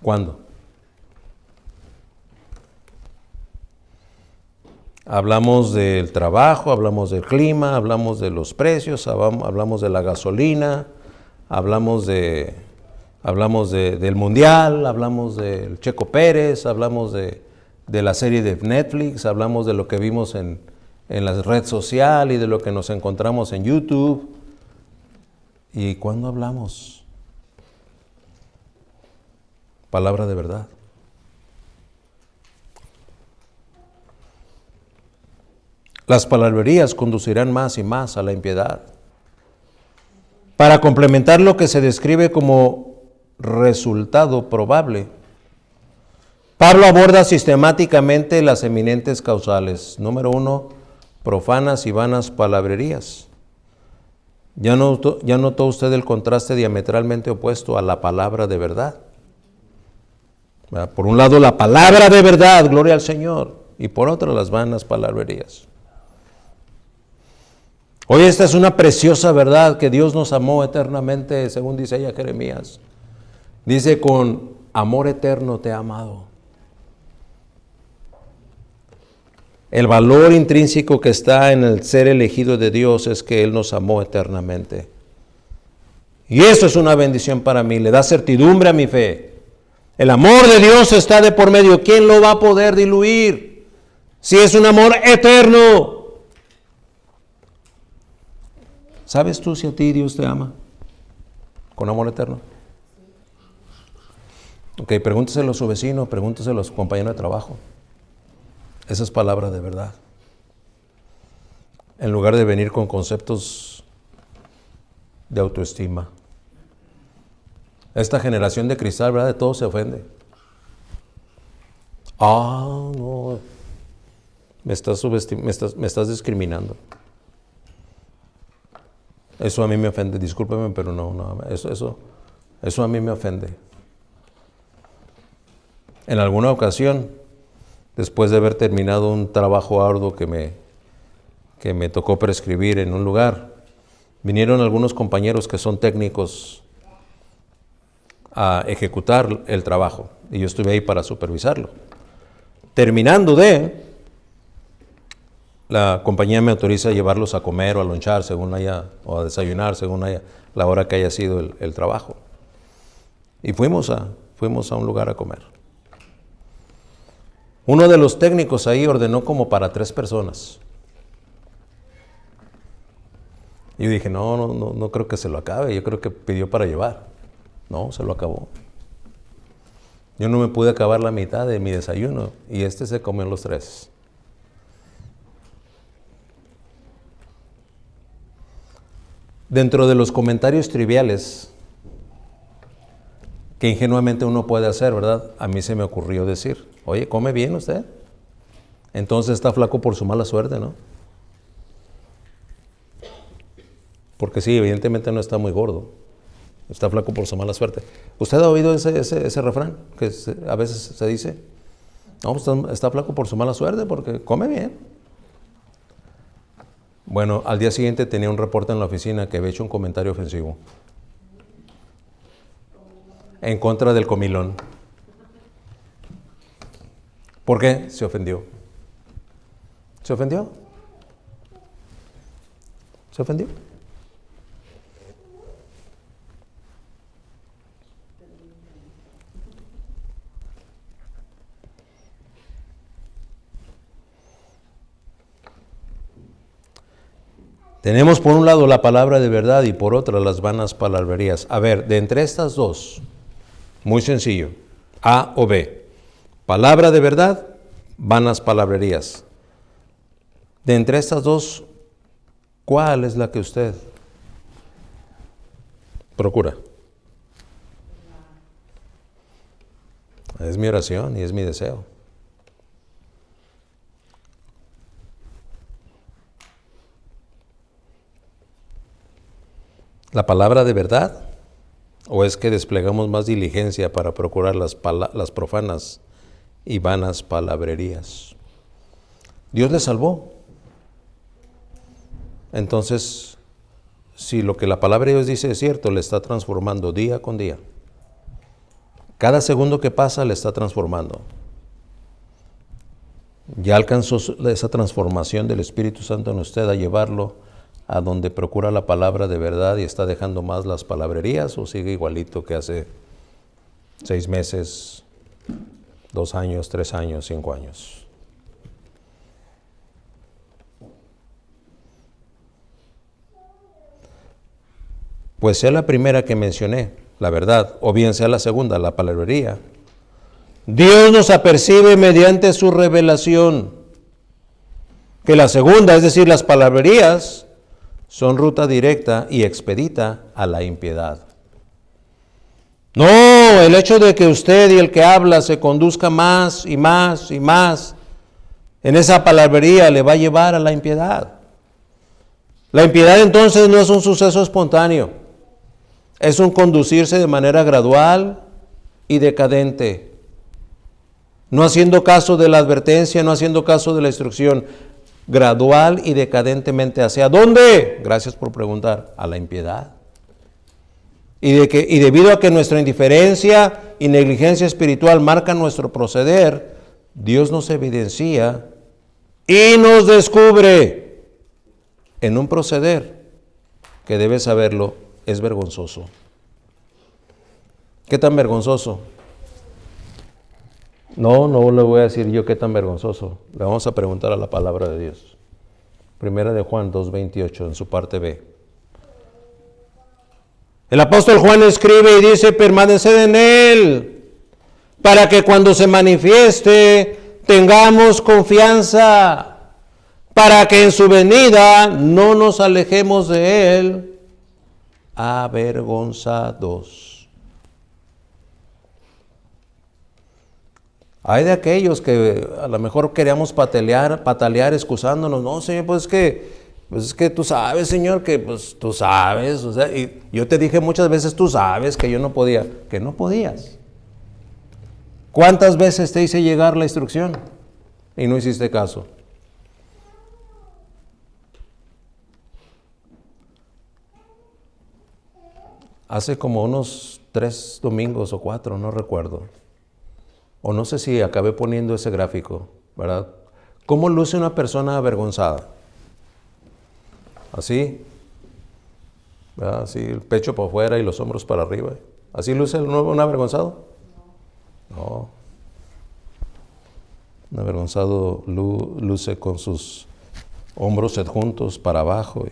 ¿Cuándo? Hablamos del trabajo, hablamos del clima, hablamos de los precios, hablamos de la gasolina, hablamos del mundial, hablamos del Checo Pérez, hablamos de la serie de Netflix, hablamos de lo que vimos en la red social y de lo que nos encontramos en YouTube. ¿Y cuándo hablamos? Palabra de verdad. Las palabrerías conducirán más y más a la impiedad. Para complementar lo que se describe como resultado probable, Pablo aborda sistemáticamente las eminentes causales. Número 1, profanas y vanas palabrerías. ¿Ya notó usted el contraste diametralmente opuesto a la palabra de verdad? Por un lado la palabra de verdad, gloria al Señor, y por otro las vanas palabrerías. Hoy esta es una preciosa verdad, que Dios nos amó eternamente, según dice ella Jeremías. Dice, con amor eterno te he amado. El valor intrínseco que está en el ser elegido de Dios es que Él nos amó eternamente. Y eso es una bendición para mí, le da certidumbre a mi fe. El amor de Dios está de por medio. ¿Quién lo va a poder diluir? Si es un amor eterno. ¿Sabes tú si a ti Dios te ama con amor eterno? Ok, pregúnteselo a su vecino, pregúnteselo a su compañero de trabajo. Esa es palabra de verdad. En lugar de venir con conceptos de autoestima. Esta generación de cristal, ¿verdad? De todo se ofende. No, me estás discriminando. Eso a mí me ofende, discúlpeme, pero no, eso a mí me ofende. En alguna ocasión, después de haber terminado un trabajo arduo que me tocó prescribir en un lugar, vinieron algunos compañeros que son técnicos a ejecutar el trabajo, y yo estuve ahí para supervisarlo. Terminando la compañía me autoriza a llevarlos a comer o a lonchar según haya, o a desayunar según haya, la hora que haya sido el trabajo. Y fuimos a un lugar a comer. Uno de los técnicos ahí ordenó como para 3 personas. Y yo dije, no creo que se lo acabe, yo creo que pidió para llevar. No, se lo acabó. Yo no me pude acabar la mitad de mi desayuno y se comió los 3. Dentro de los comentarios triviales que ingenuamente uno puede hacer, ¿verdad? A mí se me ocurrió decir, oye, ¿come bien usted? Entonces está flaco por su mala suerte, ¿no? Porque sí, evidentemente no está muy gordo. Está flaco por su mala suerte. ¿Usted ha oído ese refrán que a veces se dice? No, está flaco por su mala suerte porque come bien. Bueno, al día siguiente tenía un reporte en la oficina que había hecho un comentario ofensivo en contra del comilón. ¿Por qué? Se ofendió. ¿Se ofendió? ¿Se ofendió? Tenemos por un lado la palabra de verdad y por otra las vanas palabrerías. A ver, de entre estas dos, muy sencillo, A o B. Palabra de verdad, vanas palabrerías. De entre estas dos, ¿cuál es la que usted procura? Es mi oración y es mi deseo. ¿La palabra de verdad? ¿O es que desplegamos más diligencia para procurar las profanas y vanas palabrerías? Dios le salvó. Entonces, si lo que la palabra de Dios dice es cierto, le está transformando día con día. Cada segundo que pasa le está transformando. Ya alcanzó esa transformación del Espíritu Santo en usted a llevarlo a donde procura la palabra de verdad y está dejando más las palabrerías, o sigue igualito que hace 6 meses, 2 años, 3 años, 5 años. Pues sea la primera que mencioné, la verdad, o bien sea la segunda, la palabrería. Dios nos apercibe mediante su revelación que la segunda, es decir, las palabrerías, son ruta directa y expedita a la impiedad. No, el hecho de que usted y el que habla se conduzca más y más y más en esa palabrería le va a llevar a la impiedad. La impiedad entonces no es un suceso espontáneo, es un conducirse de manera gradual y decadente, no haciendo caso de la advertencia, no haciendo caso de la instrucción, gradual y decadentemente. ¿Hacia dónde? Gracias por preguntar. A la impiedad. Y debido a que nuestra indiferencia y negligencia espiritual marcan nuestro proceder, Dios nos evidencia y nos descubre en un proceder que, debe saberlo, es vergonzoso. ¿Qué tan vergonzoso? No le voy a decir yo qué tan vergonzoso. Le vamos a preguntar a la palabra de Dios. Primera de Juan 2:28 en su parte B. El apóstol Juan escribe y dice: permaneced en él, para que cuando se manifieste tengamos confianza, para que en su venida no nos alejemos de él avergonzados. Hay de aquellos que a lo mejor queríamos patalear excusándonos. No, Señor, pues es que tú sabes, Señor, que pues tú sabes. O sea, y yo te dije muchas veces, tú sabes que yo no podía, que no podías. ¿Cuántas veces te hice llegar la instrucción y no hiciste caso? Hace como unos 3 domingos o 4, no recuerdo. O no sé si acabé poniendo ese gráfico, ¿verdad? ¿Cómo luce una persona avergonzada? Así, ¿verdad? Así, el pecho para afuera y los hombros para arriba. ¿Así luce un avergonzado? No. Un avergonzado luce con sus hombros adjuntos para abajo.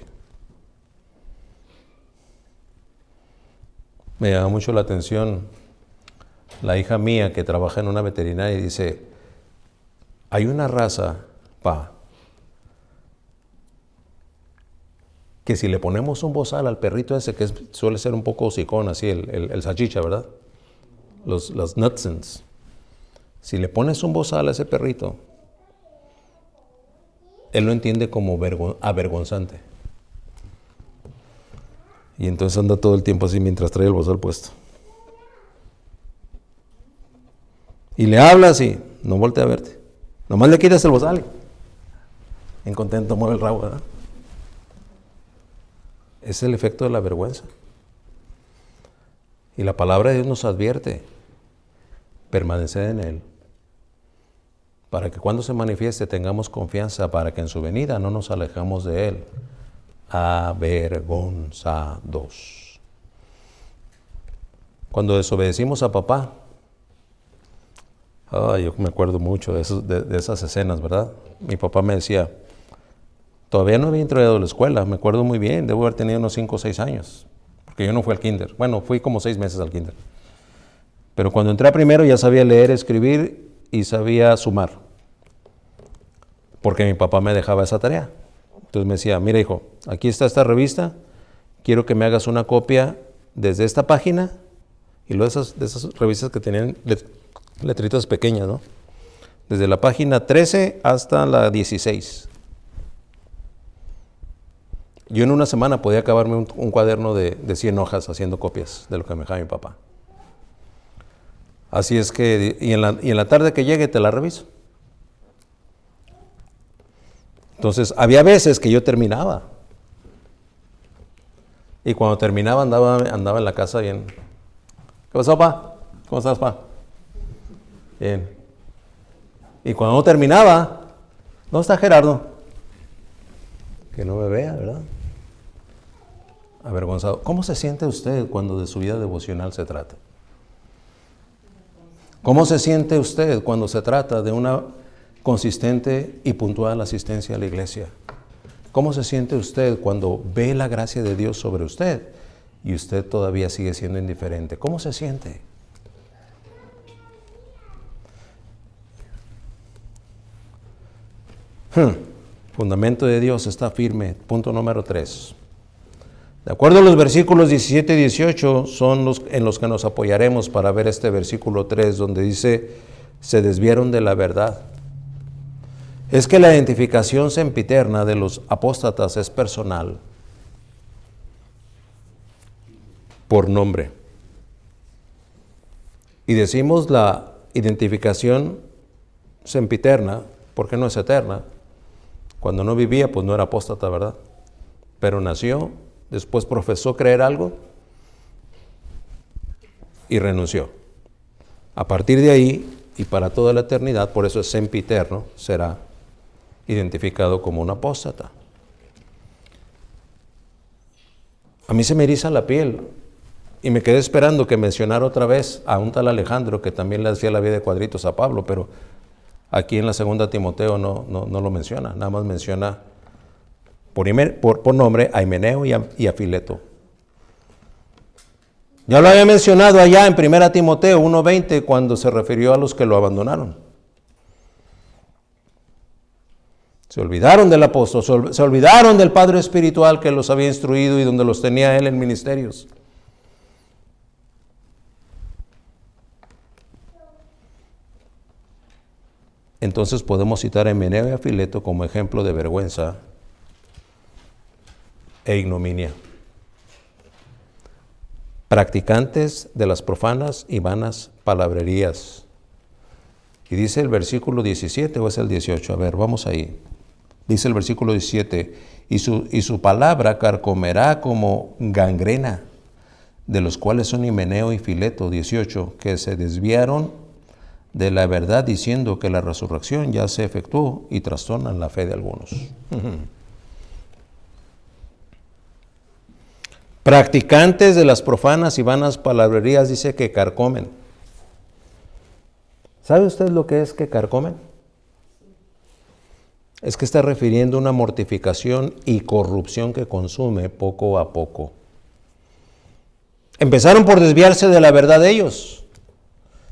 Me llama mucho la atención la hija mía que trabaja en una veterinaria y dice, hay una raza, que si le ponemos un bozal al perrito ese, que suele ser un poco hocicón, así, el salchicha, ¿verdad? Los Nutsons. Si le pones un bozal a ese perrito, él lo entiende como avergonzante. Y entonces anda todo el tiempo así mientras trae el bozal puesto. Y le hablas y no voltea a verte. Nomás le quitas el bozal. En contento mueve el rabo, ¿verdad? Es el efecto de la vergüenza. Y la palabra de Dios nos advierte, permaneced en Él, para que cuando se manifieste tengamos confianza, para que en su venida no nos alejamos de Él, avergonzados. Cuando desobedecimos a papá, yo me acuerdo mucho de esas escenas, ¿verdad? Mi papá me decía, todavía no había entrado a la escuela, me acuerdo muy bien, debo haber tenido unos 5 o 6 años, porque yo no fui al kinder. Bueno, fui como 6 meses al kinder. Pero cuando entré a primero ya sabía leer, escribir y sabía sumar, porque mi papá me dejaba esa tarea. Entonces me decía, mira hijo, aquí está esta revista, quiero que me hagas una copia desde esta página, y luego de esas revistas que tenían letritas pequeñas, ¿no? Desde la página 13 hasta la 16. Yo en una semana podía acabarme un cuaderno de 100 hojas haciendo copias de lo que me dejaba mi papá. Así es que, y en la tarde que llegue te la reviso. Entonces, había veces que yo terminaba. Y cuando terminaba andaba en la casa bien. ¿Qué pasó, pa? ¿Cómo estás, pa? Bien. Y cuando no terminaba, ¿dónde está Gerardo? Que no me vea, ¿verdad? Avergonzado. ¿Cómo se siente usted cuando de su vida devocional se trata? ¿Cómo se siente usted cuando se trata de una consistente y puntual asistencia a la iglesia? ¿Cómo se siente usted cuando ve la gracia de Dios sobre usted y usted todavía sigue siendo indiferente? ¿Cómo se siente? Fundamento de Dios está firme. Punto número 3. De acuerdo a los versículos 17 y 18, son en los que nos apoyaremos para ver este versículo 3, donde dice, se desviaron de la verdad. Es que la identificación sempiterna de los apóstatas es personal, por nombre. Y decimos la identificación sempiterna, porque no es eterna. Cuando no vivía, pues no era apóstata, ¿verdad? Pero nació, después profesó creer algo y renunció. A partir de ahí, y para toda la eternidad, por eso es sempiterno, será identificado como un apóstata. A mí se me eriza la piel y me quedé esperando que mencionara otra vez a un tal Alejandro que también le hacía la vida de cuadritos a Pablo, pero aquí en la segunda Timoteo no lo menciona, nada más menciona por nombre a Himeneo y a Fileto. Ya lo había mencionado allá en 1 Timoteo 1:20 cuando se refirió a los que lo abandonaron. Se olvidaron del apóstol, se olvidaron del padre espiritual que los había instruido y donde los tenía él en ministerios. Entonces podemos citar a Himeneo y a Fileto como ejemplo de vergüenza e ignominia. Practicantes de las profanas y vanas palabrerías. Y dice el versículo 17 o es el 18, a ver, vamos ahí. Dice el versículo 17, y su palabra carcomerá como gangrena, de los cuales son Himeneo y Fileto, 18, que se desviaron de la verdad diciendo que la resurrección ya se efectuó y trastornan la fe de algunos. Practicantes de las profanas y vanas palabrerías, dice que carcomen. ¿Sabe usted lo que es que carcomen? Es que está refiriendo a una mortificación y corrupción que consume poco a poco. Empezaron por desviarse de la verdad de ellos.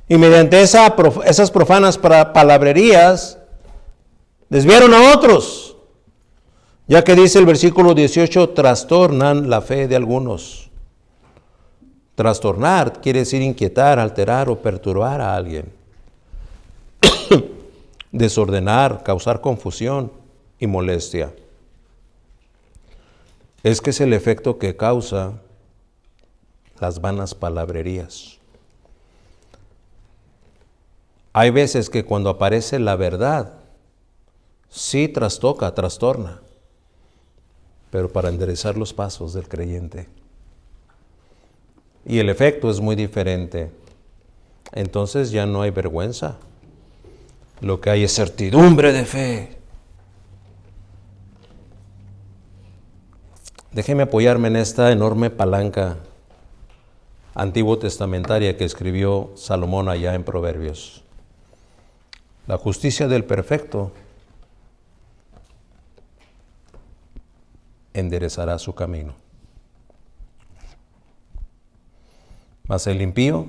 Y mediante esas profanas palabrerías, desviaron a otros. Ya que dice el versículo 18, trastornan la fe de algunos. Trastornar quiere decir inquietar, alterar o perturbar a alguien. Desordenar, causar confusión y molestia. Es que es el efecto que causa las vanas palabrerías. Hay veces que cuando aparece la verdad, sí trastoca, trastorna, pero para enderezar los pasos del creyente. Y el efecto es muy diferente. Entonces ya no hay vergüenza. Lo que hay es certidumbre de fe. Déjeme apoyarme en esta enorme palanca antiguo testamentaria que escribió Salomón allá en Proverbios. La justicia del perfecto enderezará su camino, mas el impío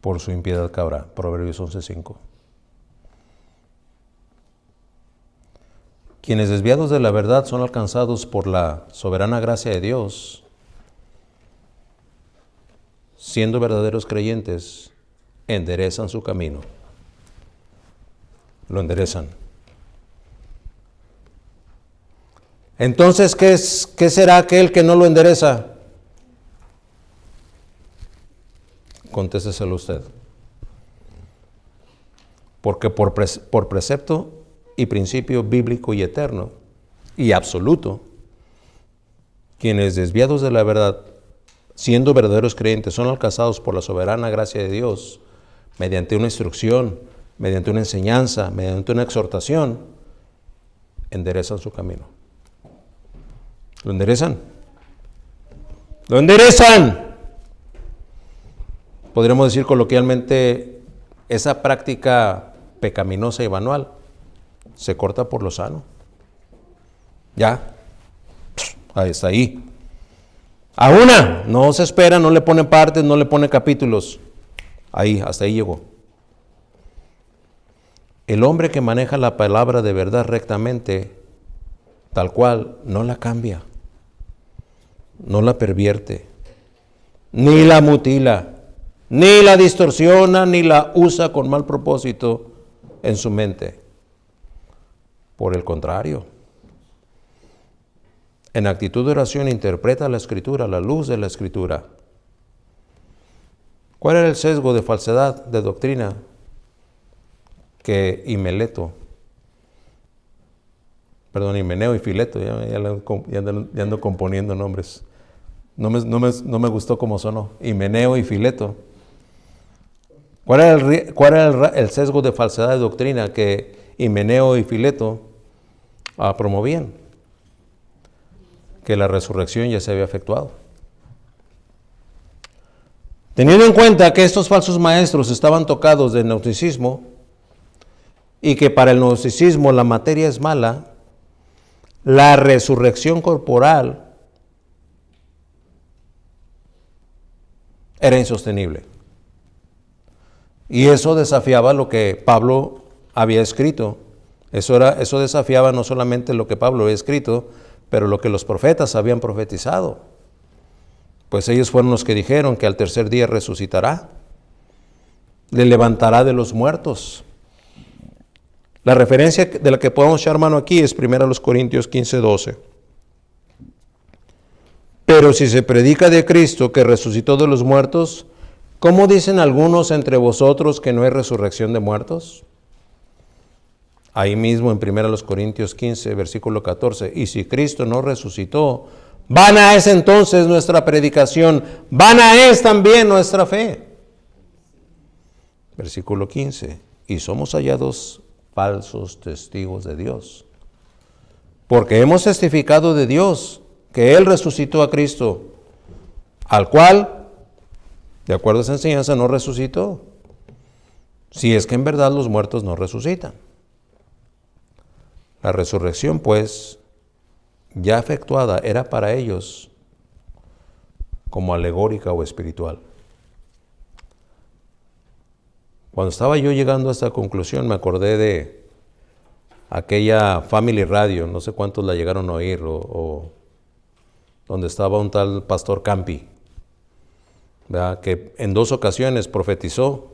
por su impiedad caerá. Proverbios 11:5. Quienes desviados de la verdad son alcanzados por la soberana gracia de Dios, siendo verdaderos creyentes, enderezan su camino. Lo enderezan. Entonces, ¿qué será aquel que no lo endereza? Contésteselo usted. Porque por precepto y principio bíblico y eterno y absoluto, quienes desviados de la verdad, siendo verdaderos creyentes, son alcanzados por la soberana gracia de Dios, mediante una instrucción, mediante una enseñanza, mediante una exhortación, enderezan su camino. ¿Lo enderezan? ¡Lo enderezan! Podríamos decir coloquialmente, esa práctica pecaminosa y manual se corta por lo sano. Ya, ahí está ahí. A una, no se espera, no le pone partes, no le pone capítulos. Ahí, hasta ahí llegó. El hombre que maneja la palabra de verdad rectamente, tal cual, no la cambia, no la pervierte, ni la mutila, ni la distorsiona, ni la usa con mal propósito en su mente. Por el contrario, en actitud de oración interpreta la Escritura, la luz de la Escritura. ¿Cuál era el sesgo de falsedad de doctrina que Himeneo y Fileto, ya ando componiendo nombres, no me gustó cómo sonó, Himeneo y Fileto? ¿Cuál era el sesgo de falsedad de doctrina que Himeneo y Fileto promovían? Que la resurrección ya se había efectuado. Teniendo en cuenta que estos falsos maestros estaban tocados del gnosticismo y que para el gnosticismo la materia es mala, la resurrección corporal era insostenible. Y eso desafiaba lo que Pablo había escrito. Eso desafiaba no solamente lo que Pablo había escrito, pero lo que los profetas habían profetizado. Pues ellos fueron los que dijeron que al tercer día resucitará, le levantará de los muertos. La referencia de la que podemos echar mano aquí es 1 Corintios 15:12. Pero si se predica de Cristo que resucitó de los muertos, ¿cómo dicen algunos entre vosotros que no hay resurrección de muertos? Ahí mismo en 1 Corintios 15, versículo 14. Y si Cristo no resucitó, vana es entonces nuestra predicación, vana es también nuestra fe. Versículo 15. Y somos hallados falsos testigos de Dios, porque hemos testificado de Dios que Él resucitó a Cristo, al cual, de acuerdo a esa enseñanza, no resucitó, si es que en verdad los muertos no resucitan. La resurrección, pues, ya efectuada, era para ellos como alegórica o espiritual. Cuando estaba yo llegando a esta conclusión, me acordé de aquella Family Radio, no sé cuántos la llegaron a oír, o donde estaba un tal pastor Campi, ¿verdad? Que en 2 ocasiones profetizó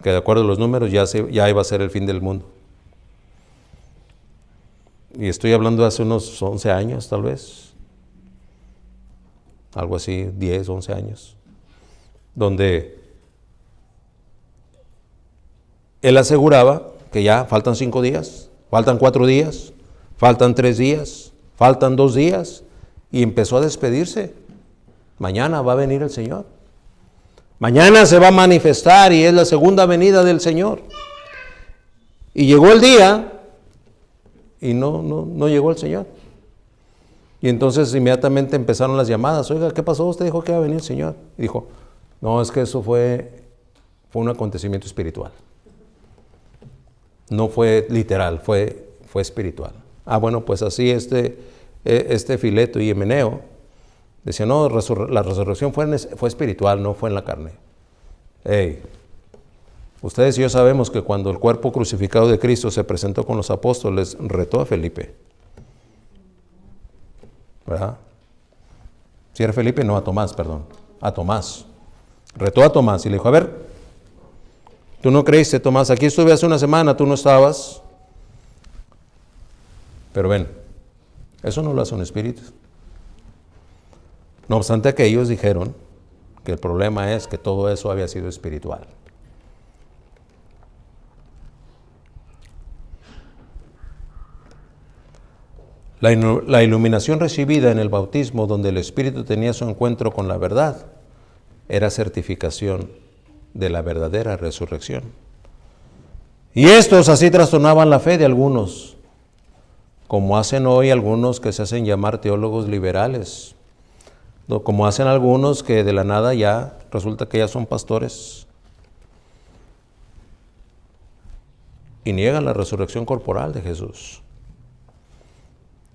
que de acuerdo a los números ya iba a ser el fin del mundo. Y estoy hablando de hace unos 11 años tal vez, algo así, 10, 11 años, donde él aseguraba que ya faltan 5 días, faltan 4 días, faltan 3 días, faltan 2 días, y empezó a despedirse. Mañana va a venir el Señor. Mañana se va a manifestar y es la segunda venida del Señor. Y llegó el día y no llegó el Señor. Y entonces inmediatamente empezaron las llamadas. Oiga, ¿qué pasó? Usted dijo que iba a venir el Señor. Y dijo, no, es que eso fue un acontecimiento espiritual. No fue literal, fue espiritual. Bueno, pues así este Fileto y Himeneo decía, no, la resurrección fue espiritual, no fue en la carne. Ustedes y yo sabemos que cuando el cuerpo crucificado de Cristo se presentó con los apóstoles, retó a Felipe, ¿verdad? Si era Felipe, no, a Tomás, perdón, a Tomás. Retó a Tomás y le dijo, a ver, tú no creíste, Tomás, aquí estuve hace una semana, tú no estabas. Pero ven, eso no lo hace un espíritu. No obstante que ellos dijeron que el problema es que todo eso había sido espiritual. La iluminación recibida en el bautismo, donde el Espíritu tenía su encuentro con la verdad, era certificación de la verdadera resurrección. Y estos así trastornaban la fe de algunos, como hacen hoy algunos que se hacen llamar teólogos liberales, como hacen algunos que de la nada ya resulta que ya son pastores y niegan la resurrección corporal de Jesús.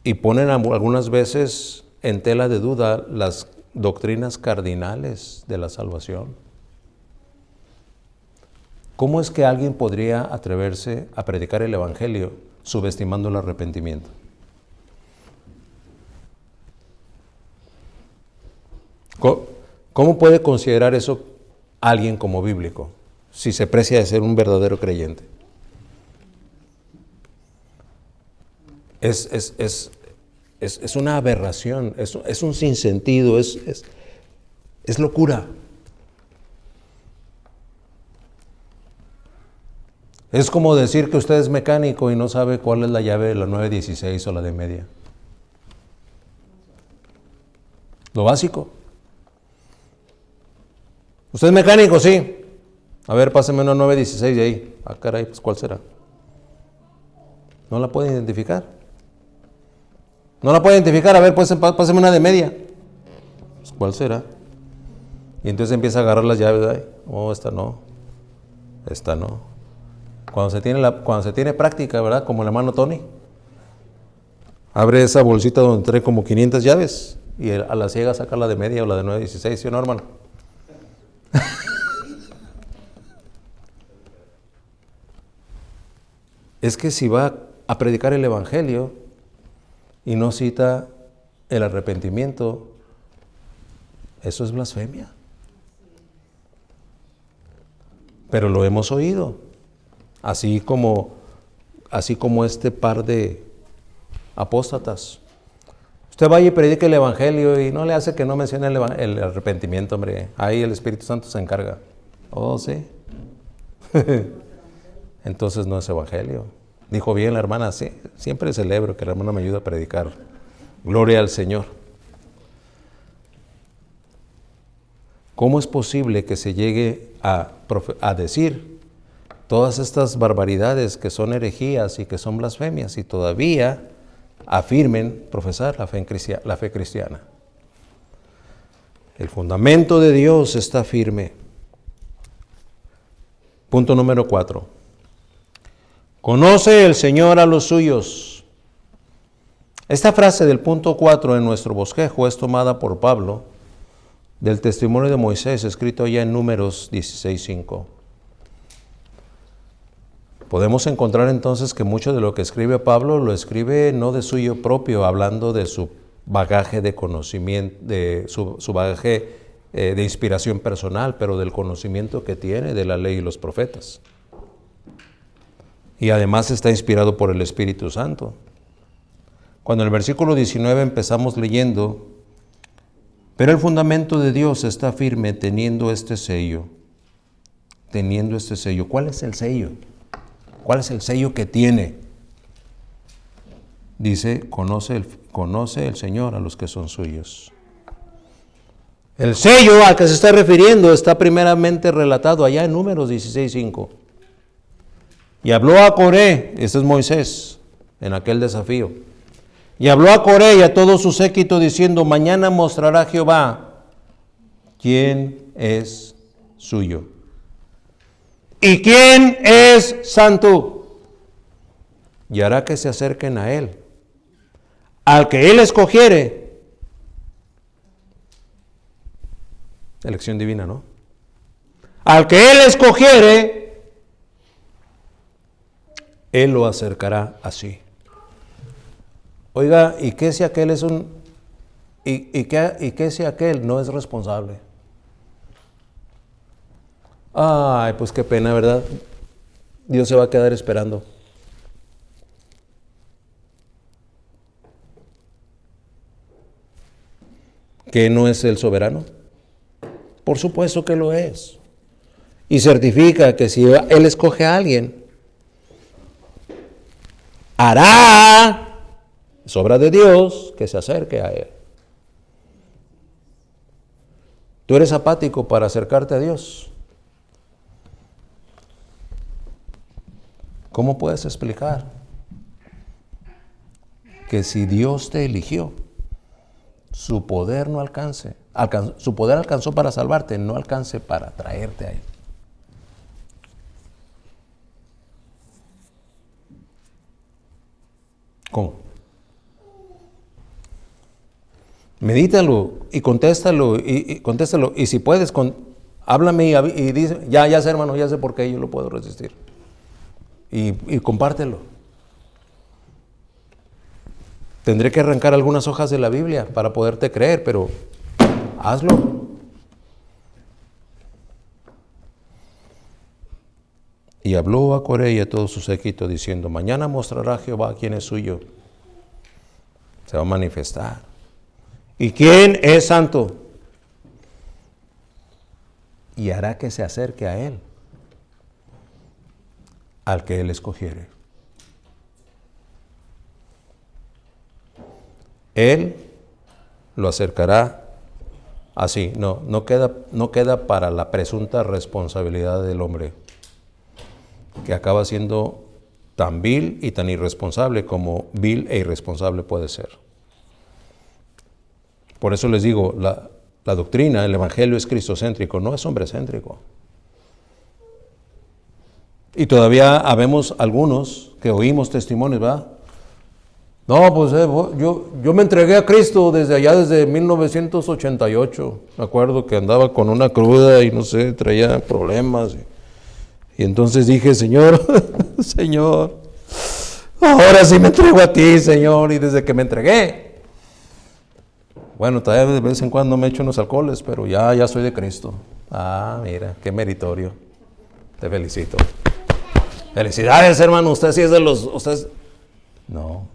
Y ponen algunas veces en tela de duda las doctrinas cardinales de la salvación. ¿Cómo es que alguien podría atreverse a predicar el Evangelio subestimando el arrepentimiento? ¿Cómo puede considerar eso alguien como bíblico si se precia de ser un verdadero creyente? Es una aberración, es un sinsentido, es locura. Es como decir que usted es mecánico y no sabe cuál es la llave de la 916 o la de media. Lo básico. ¿Usted es mecánico? Sí. A ver, páseme una 916 de ahí. Caray, pues ¿cuál será? ¿No la puede identificar? ¿No la puede identificar? A ver, pues páseme una de media. Pues ¿cuál será? Y entonces empieza a agarrar las llaves. Ay, esta no. Esta no. Cuando se tiene práctica, ¿verdad? Como el hermano Tony. Abre esa bolsita donde trae como 500 llaves y a la ciega saca la de media o la de 916, ¿sí o no, hermano? Es que si va a predicar el Evangelio y no cita el arrepentimiento, eso es blasfemia. Pero lo hemos oído, así como este par de apóstatas. Usted vaya y predique el Evangelio y no le hace que no mencione el arrepentimiento, hombre. Ahí el Espíritu Santo se encarga. Oh, sí. Entonces no es Evangelio. Dijo bien la hermana, sí, siempre celebro que la hermana me ayude a predicar. Gloria al Señor. ¿Cómo es posible que se llegue a decir todas estas barbaridades que son herejías y que son blasfemias y todavía afirmen profesar la fe cristiana? El fundamento de Dios está firme. Punto número 4. Conoce el Señor a los suyos. Esta frase del punto 4 en nuestro bosquejo es tomada por Pablo del testimonio de Moisés, escrito allá en Números 16:5. Podemos encontrar entonces que mucho de lo que escribe Pablo lo escribe no de suyo propio, hablando de su bagaje de conocimiento, de su bagaje de inspiración personal, pero del conocimiento que tiene de la ley y los profetas. Y además está inspirado por el Espíritu Santo. Cuando en el versículo 19 empezamos leyendo, pero el fundamento de Dios está firme teniendo este sello. Teniendo este sello. ¿Cuál es el sello? ¿Cuál es el sello que tiene? Dice, conoce el Señor a los que son suyos. El sello al que se está refiriendo está primeramente relatado allá en Números 16:5. Y habló a Coré, este es Moisés, en aquel desafío. Y habló a Coré y a todo su séquito diciendo, mañana mostrará Jehová quién es suyo. ¿Y quién es santo? Y hará que se acerquen a él. Al que él escogiere. Elección divina, ¿no? Al que él escogiere, él lo acercará así. Oiga, ¿y qué si aquel es qué si aquel no es responsable? Ay, pues qué pena, ¿verdad? Dios se va a quedar esperando. ¿Que no es el soberano? Por supuesto que lo es. Y certifica que si Él escoge a alguien, hará, es obra de Dios, que se acerque a Él. ¿Tú eres apático para acercarte a Dios? ¿Cómo puedes explicar que si Dios te eligió, su poder no alcance, su poder alcanzó para salvarte, no alcance para traerte a Él? ¿Cómo? Medítalo y contéstalo y contéstalo. Y si puedes, háblame y dice, ya sé, hermano, ya sé por qué yo lo puedo resistir. Y compártelo. Tendré que arrancar algunas hojas de la Biblia para poderte creer, pero hazlo. Y habló a Coré y a todo su séquito diciendo, mañana mostrará Jehová quién es suyo. Se va a manifestar. ¿Y quién es santo? Y hará que se acerque a Él, al que Él escogiere. Él lo acercará así. No queda para la presunta responsabilidad del hombre, que acaba siendo tan vil y tan irresponsable como vil e irresponsable puede ser. Por eso les digo, la doctrina, el evangelio es cristocéntrico, no es hombrecéntrico. Y todavía habemos algunos que oímos testimonios, ¿verdad? No, pues yo me entregué a Cristo desde 1988. Me acuerdo que andaba con una cruda y no sé, traía problemas. Y entonces dije, Señor, Señor, ahora sí me entrego a ti, Señor. Y desde que me entregué, bueno, todavía de vez en cuando me echo unos alcoholes, pero ya soy de Cristo. Ah, mira, qué meritorio. Te felicito. Felicidades, hermano. Usted sí es de los... No.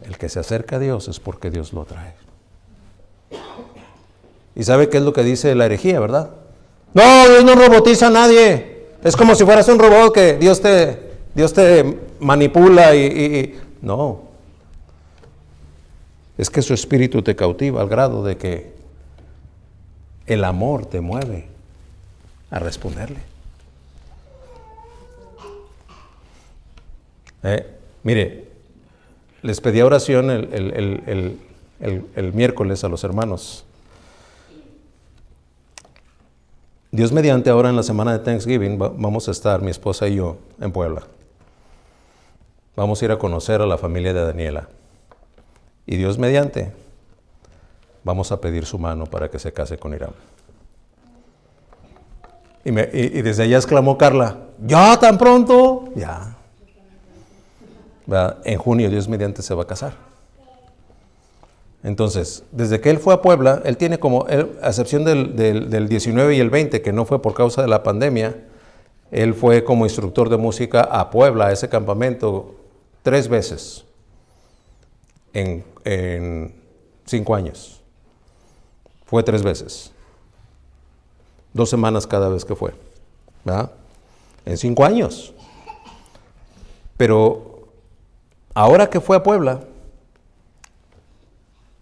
El que se acerca a Dios es porque Dios lo trae. ¿Y sabe qué es lo que dice la herejía, verdad? No, Dios no robotiza a nadie. Es como si fueras un robot que Dios te manipula y... No. Es que su espíritu te cautiva al grado de que el amor te mueve a responderle. Mire, les pedí oración el miércoles a los hermanos. Dios mediante, ahora en la semana de Thanksgiving vamos a estar, mi esposa y yo, en Puebla. Vamos a ir a conocer a la familia de Daniela. Y Dios mediante, vamos a pedir su mano para que se case con Irán. Y desde allá exclamó Carla, ¿ya tan pronto? Ya. En junio, Dios mediante, se va a casar. Entonces, desde que él fue a Puebla, él tiene a excepción del 19 y el 20, que no fue por causa de la pandemia, él fue como instructor de música a Puebla, a ese campamento, 3 veces en 5 años. Fue 3 veces. 2 semanas cada vez que fue, ¿verdad? En 5 años. Pero ahora que fue a Puebla,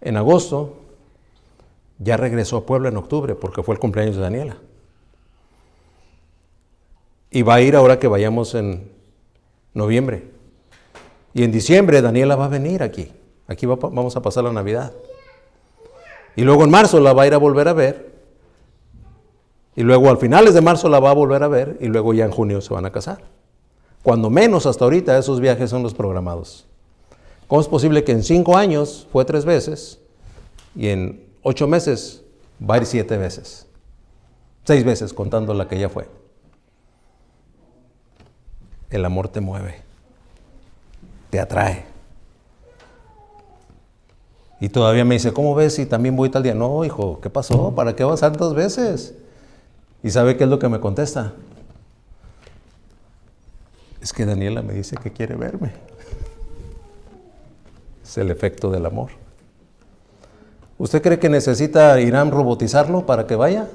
en agosto, ya regresó a Puebla en octubre, porque fue el cumpleaños de Daniela. Y va a ir ahora que vayamos en noviembre. Y en diciembre Daniela va a venir aquí. Aquí vamos a pasar la Navidad. Y luego en marzo la va a ir a volver a ver. Y luego al finales de marzo la va a volver a ver. Y luego ya en junio se van a casar. Cuando menos hasta ahorita esos viajes son los programados. ¿Cómo es posible que en 5 años fue 3 veces y en 8 meses va a ir 7 veces? 6 veces contando la que ya fue. El amor te mueve, te atrae. Y todavía me dice, ¿cómo ves si también voy tal día? No, hijo, ¿qué pasó? ¿Para qué vas tantas veces? ¿Y sabe qué es lo que me contesta? Es que Daniela me dice que quiere verme. Es el efecto del amor. ¿Usted cree que necesita Irán robotizarlo para que vaya?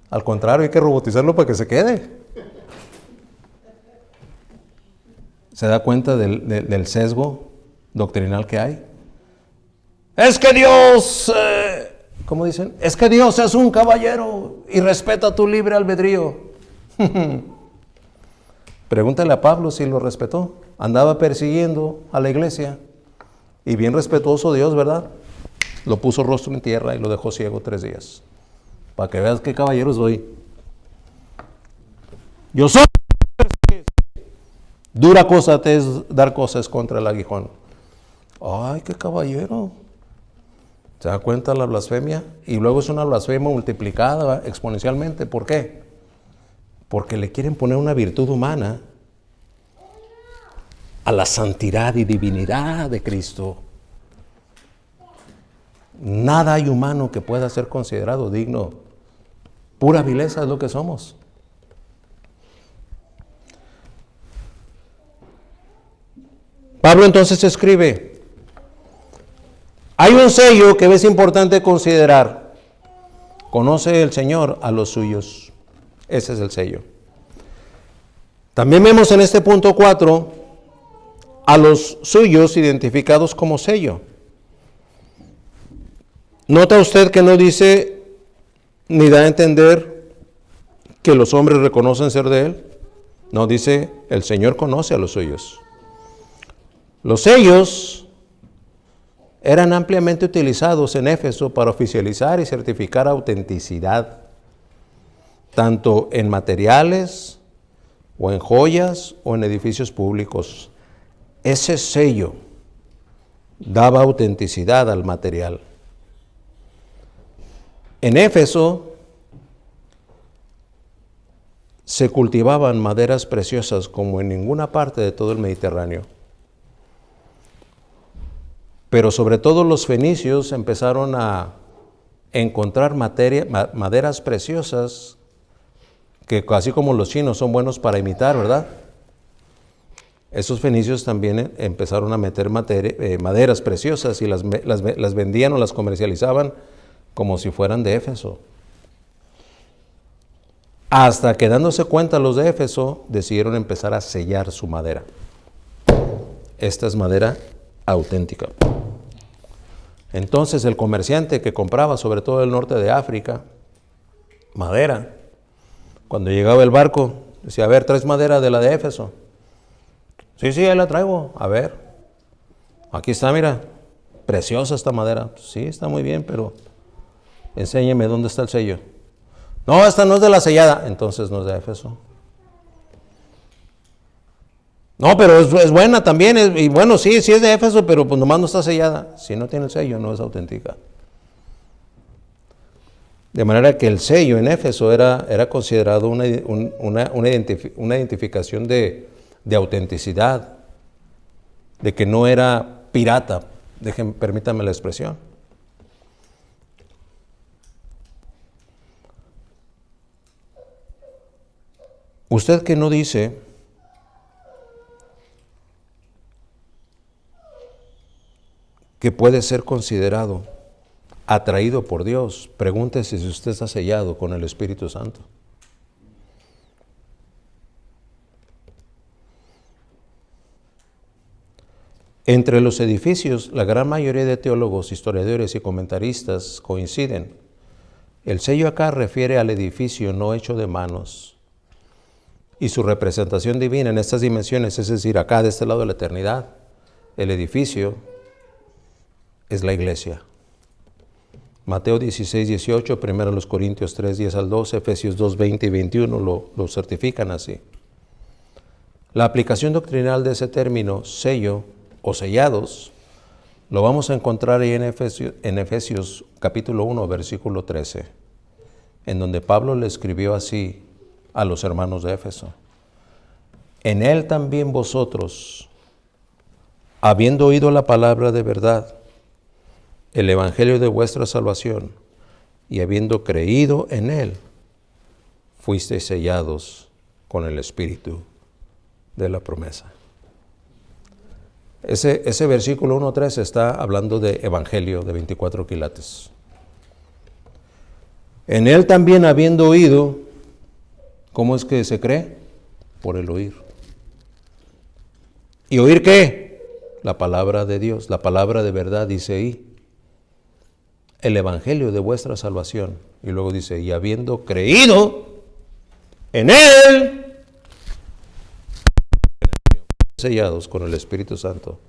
Al contrario, hay que robotizarlo para que se quede. ¿Se da cuenta del sesgo doctrinal que hay? Es que Dios, ¿cómo dicen? Es que Dios es un caballero y respeta tu libre albedrío. Pregúntale a Pablo si lo respetó. Andaba persiguiendo a la iglesia y bien respetuoso Dios, ¿verdad? Lo puso rostro en tierra y lo dejó ciego 3 días. Para que veas qué caballero soy. Yo soy. Dura cosa te es dar cosas contra el aguijón. Ay, qué caballero. ¿Se da cuenta la blasfemia? Y luego es una blasfemia multiplicada, ¿verdad? Exponencialmente. ¿Por qué? Porque le quieren poner una virtud humana a la santidad y divinidad de Cristo. Nada hay humano que pueda ser considerado digno. Pura vileza es lo que somos. Pablo entonces escribe, hay un sello que es importante considerar. Conoce el Señor a los suyos. Ese es el sello. También vemos en este punto 4 a los suyos identificados como sello. Nota usted que no dice ni da a entender que los hombres reconocen ser de Él. No, dice el Señor conoce a los suyos. Los sellos eran ampliamente utilizados en Éfeso para oficializar y certificar autenticidad, tanto en materiales, o en joyas, o en edificios públicos. Ese sello daba autenticidad al material. En Éfeso se cultivaban maderas preciosas como en ninguna parte de todo el Mediterráneo. Pero sobre todo los fenicios empezaron a encontrar maderas preciosas que así como los chinos son buenos para imitar, ¿verdad? Esos fenicios también empezaron a meter maderas preciosas y las vendían o las comercializaban como si fueran de Éfeso. Hasta que dándose cuenta los de Éfeso, decidieron empezar a sellar su madera. Esta es madera auténtica. Entonces el comerciante que compraba, sobre todo del norte de África, madera, cuando llegaba el barco, decía, a ver, ¿traes madera de la de Éfeso? Sí, ahí la traigo. A ver, aquí está, mira, preciosa esta madera. Sí, está muy bien, pero enséñeme dónde está el sello. No, esta no es de la sellada. Entonces no es de Éfeso. No, pero es buena también. Y bueno, sí es de Éfeso, pero pues nomás no está sellada. Si no tiene el sello, no es auténtica. De manera que el sello en Éfeso era considerado una identificación de autenticidad, de que no era pirata, permítanme la expresión. Usted que no dice que puede ser considerado atraído por Dios, pregúntese si usted está sellado con el Espíritu Santo. Entre los edificios, la gran mayoría de teólogos, historiadores y comentaristas coinciden. El sello acá refiere al edificio no hecho de manos y su representación divina en estas dimensiones, es decir, acá de este lado de la eternidad, el edificio es la iglesia. Mateo 16, 18, 1 Corintios 3, 10 al 12, Efesios 2, 20 y 21 lo certifican así. La aplicación doctrinal de ese término, sello o sellados, lo vamos a encontrar ahí en Efesios capítulo 1, versículo 13, en donde Pablo le escribió así a los hermanos de Éfeso. En él también vosotros, habiendo oído la palabra de verdad, el evangelio de vuestra salvación, y habiendo creído en él, fuisteis sellados con el Espíritu de la promesa. Ese versículo 1.3 está hablando de evangelio de 24 quilates. En él también habiendo oído, ¿cómo es que se cree? Por el oír. ¿Y oír qué? La palabra de Dios, la palabra de verdad, dice ahí. El evangelio de vuestra salvación. Y luego dice, y habiendo creído en él, sellados con el Espíritu Santo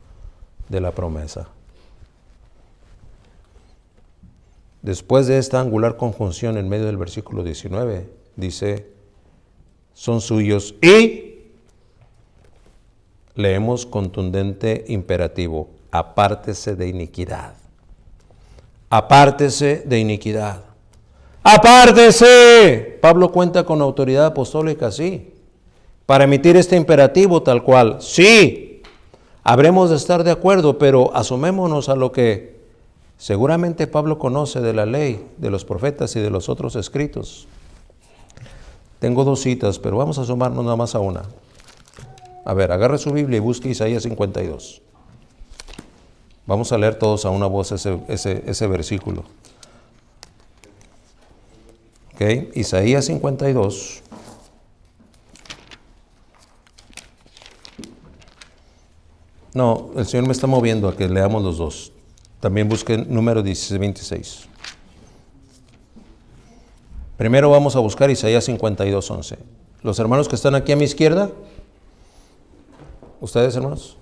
de la promesa. Después de esta angular conjunción en medio del versículo 19, dice, son suyos y leemos contundente imperativo, apártese de iniquidad. Apártese de iniquidad. ¡Apártese! Pablo cuenta con autoridad apostólica, sí, para emitir este imperativo tal cual. Sí, habremos de estar de acuerdo, pero asomémonos a lo que seguramente Pablo conoce de la ley, de los profetas y de los otros escritos. Tengo dos citas, pero vamos a asomarnos nada más a una. A ver, agarre su Biblia y busque Isaías 52. Vamos a leer todos a una voz ese versículo. Ok, Isaías 52. No, el Señor me está moviendo a que leamos los dos. También busquen número 16, 26. Primero vamos a buscar Isaías 52, 11. Los hermanos que están aquí a mi izquierda, ¿ustedes, hermanos?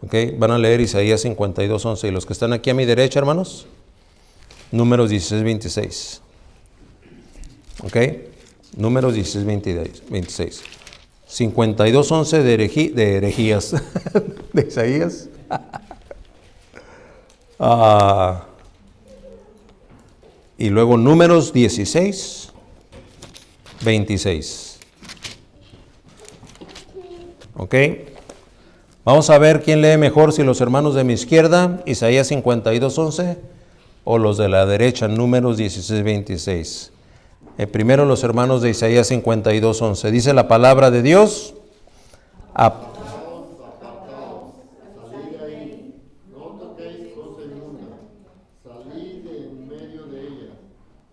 Ok, van a leer Isaías 52, 11. Y los que están aquí a mi derecha, hermanos, números 16, 26. Ok, números 16, 26. 52, 11 de herejías, de Isaías. Y luego números 16, 26. Ok. Vamos a ver quién lee mejor, si los hermanos de mi izquierda, Isaías 52, 11, o los de la derecha, números 16, 26. Primero los hermanos de Isaías 52, 11. Dice la palabra de Dios. Salid de ahí, no toquéis cosa inmunda, salid de en medio de ella,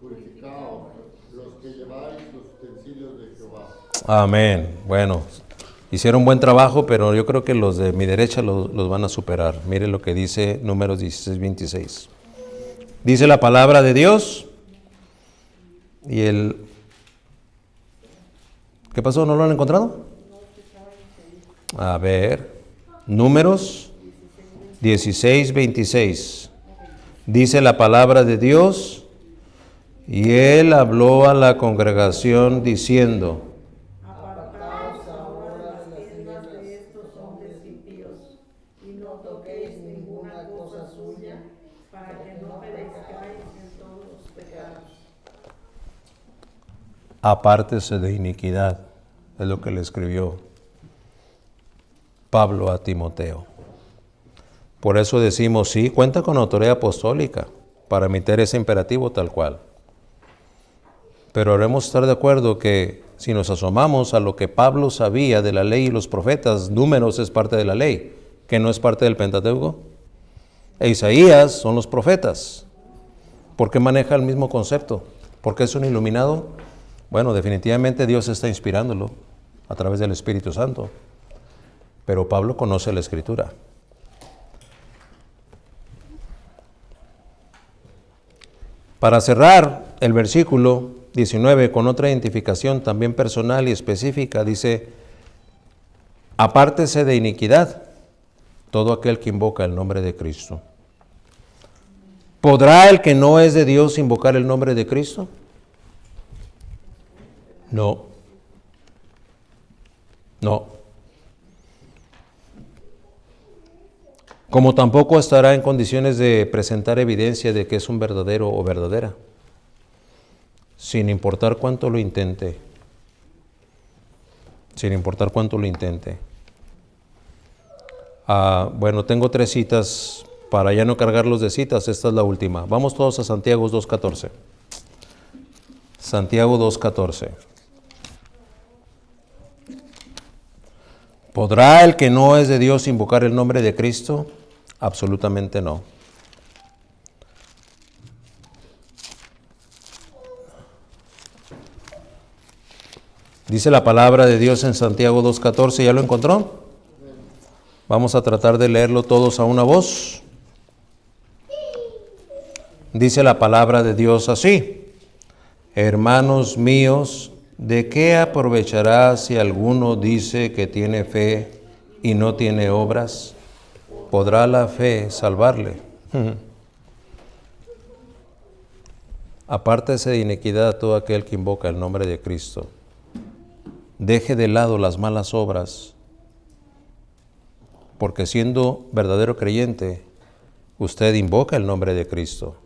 purificaos, los que lleváis los utensilios de Jehová. Amén. Bueno, hicieron buen trabajo, pero yo creo que los de mi derecha los van a superar. Mire lo que dice números 16, 26. Dice la palabra de Dios. Y ¿qué pasó? ¿No lo han encontrado? A ver, números 16, 26. Dice la palabra de Dios, y él habló a la congregación diciendo, apartaos ahora de las tiendas de estos hombres impíos, y no toquéis ninguna cosa suya, para que no perezcáis en todos los pecados. apártese de iniquidad. Es lo que le escribió Pablo a Timoteo. Por eso decimos, sí, cuenta con autoridad apostólica para emitir ese imperativo tal cual. Pero debemos estar de acuerdo que si nos asomamos a lo que Pablo sabía de la ley y los profetas, Números es parte de la ley, que no es parte del Pentateuco. E Isaías son los profetas. ¿Por qué maneja el mismo concepto? ¿Por qué es un iluminado? Bueno, definitivamente Dios está inspirándolo a través del Espíritu Santo. Pero Pablo conoce la Escritura. Para cerrar el versículo 19 con otra identificación también personal y específica, dice: apártese de iniquidad todo aquel que invoca el nombre de Cristo. ¿Podrá el que no es de Dios invocar el nombre de Cristo? No. No. Como tampoco estará en condiciones de presentar evidencia de que es un verdadero o verdadera, sin importar cuánto lo intente. Sin importar cuánto lo intente. Bueno, tengo 3 citas. Para ya no cargarlos de citas, esta es la última. Vamos todos a Santiago 2:14. Santiago 2:14. ¿Podrá el que no es de Dios invocar el nombre de Cristo? Absolutamente no. Dice la palabra de Dios en Santiago 2:14, ¿ya lo encontró? Vamos a tratar de leerlo todos a una voz. Dice la palabra de Dios así: hermanos míos, ¿de qué aprovechará si alguno dice que tiene fe y no tiene obras? ¿Podrá la fe salvarle? Apártese de iniquidad todo aquel que invoca el nombre de Cristo. Deje de lado las malas obras, porque siendo verdadero creyente, usted invoca el nombre de Cristo.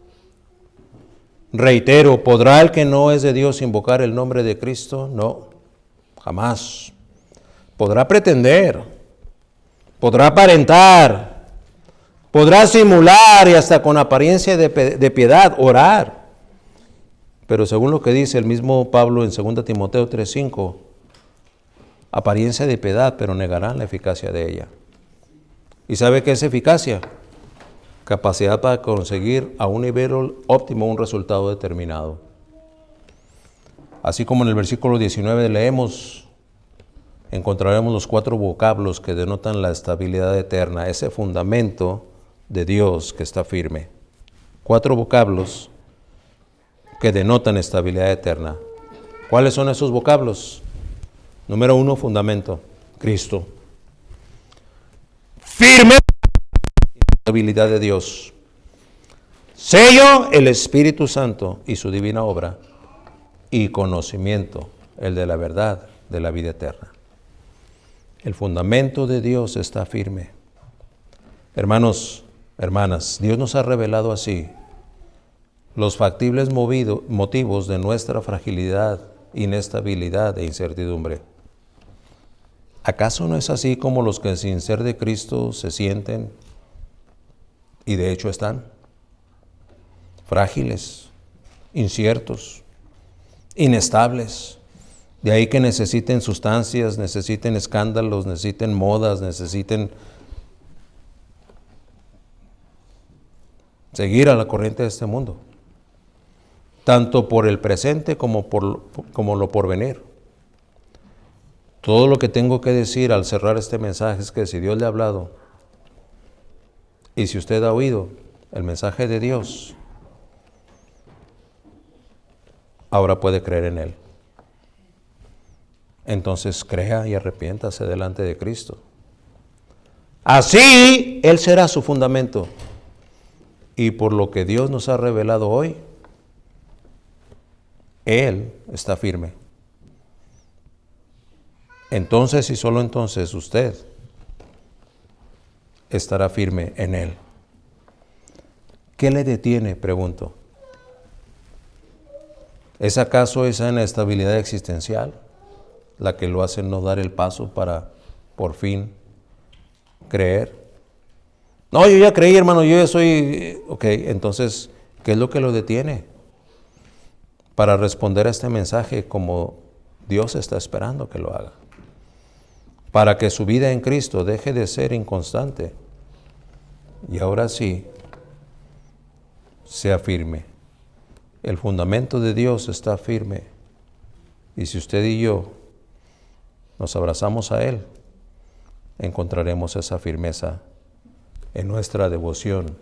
Reitero, ¿podrá el que no es de Dios invocar el nombre de Cristo? No, jamás. Podrá pretender, podrá aparentar, podrá simular y hasta con apariencia de piedad orar. Pero según lo que dice el mismo Pablo en 2 Timoteo 3:5, apariencia de piedad, pero negarán la eficacia de ella. ¿Y sabe qué es eficacia? Capacidad para conseguir a un nivel óptimo un resultado determinado. Así como en el versículo 19 leemos, encontraremos los 4 vocablos que denotan la estabilidad eterna, ese fundamento de Dios que está firme. 4 vocablos que denotan estabilidad eterna. ¿Cuáles son esos vocablos? Número 1, fundamento, Cristo. Firme habilidad de Dios. Sello, el Espíritu Santo y su divina obra. Y conocimiento, el de la verdad, de la vida eterna. El fundamento de Dios está firme. Hermanos, hermanas, Dios nos ha revelado así los factibles motivos de nuestra fragilidad, inestabilidad e incertidumbre. ¿Acaso no es así como los que sin ser de Cristo se sienten y de hecho están frágiles, inciertos, inestables? De ahí que necesiten sustancias, necesiten escándalos, necesiten modas, necesiten seguir a la corriente de este mundo, tanto por el presente como lo porvenir. Todo lo que tengo que decir al cerrar este mensaje es que si Dios le ha hablado, y si usted ha oído el mensaje de Dios, ahora puede creer en Él. Entonces crea y arrepiéntase delante de Cristo. Así Él será su fundamento. Y por lo que Dios nos ha revelado hoy, Él está firme. Entonces y solo entonces usted estará firme en Él. ¿Qué le detiene? Pregunto. ¿Es acaso esa inestabilidad existencial la que lo hace no dar el paso para por fin creer? No, yo ya creí, hermano, yo ya soy... Ok, entonces, ¿qué es lo que lo detiene para responder a este mensaje como Dios está esperando que lo haga? Para que su vida en Cristo deje de ser inconstante y ahora sí sea firme. El fundamento de Dios está firme. Y si usted y yo nos abrazamos a Él, encontraremos esa firmeza en nuestra devoción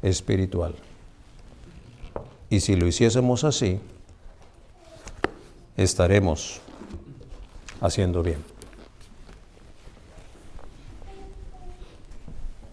espiritual. Y si lo hiciésemos así, estaremos haciendo bien.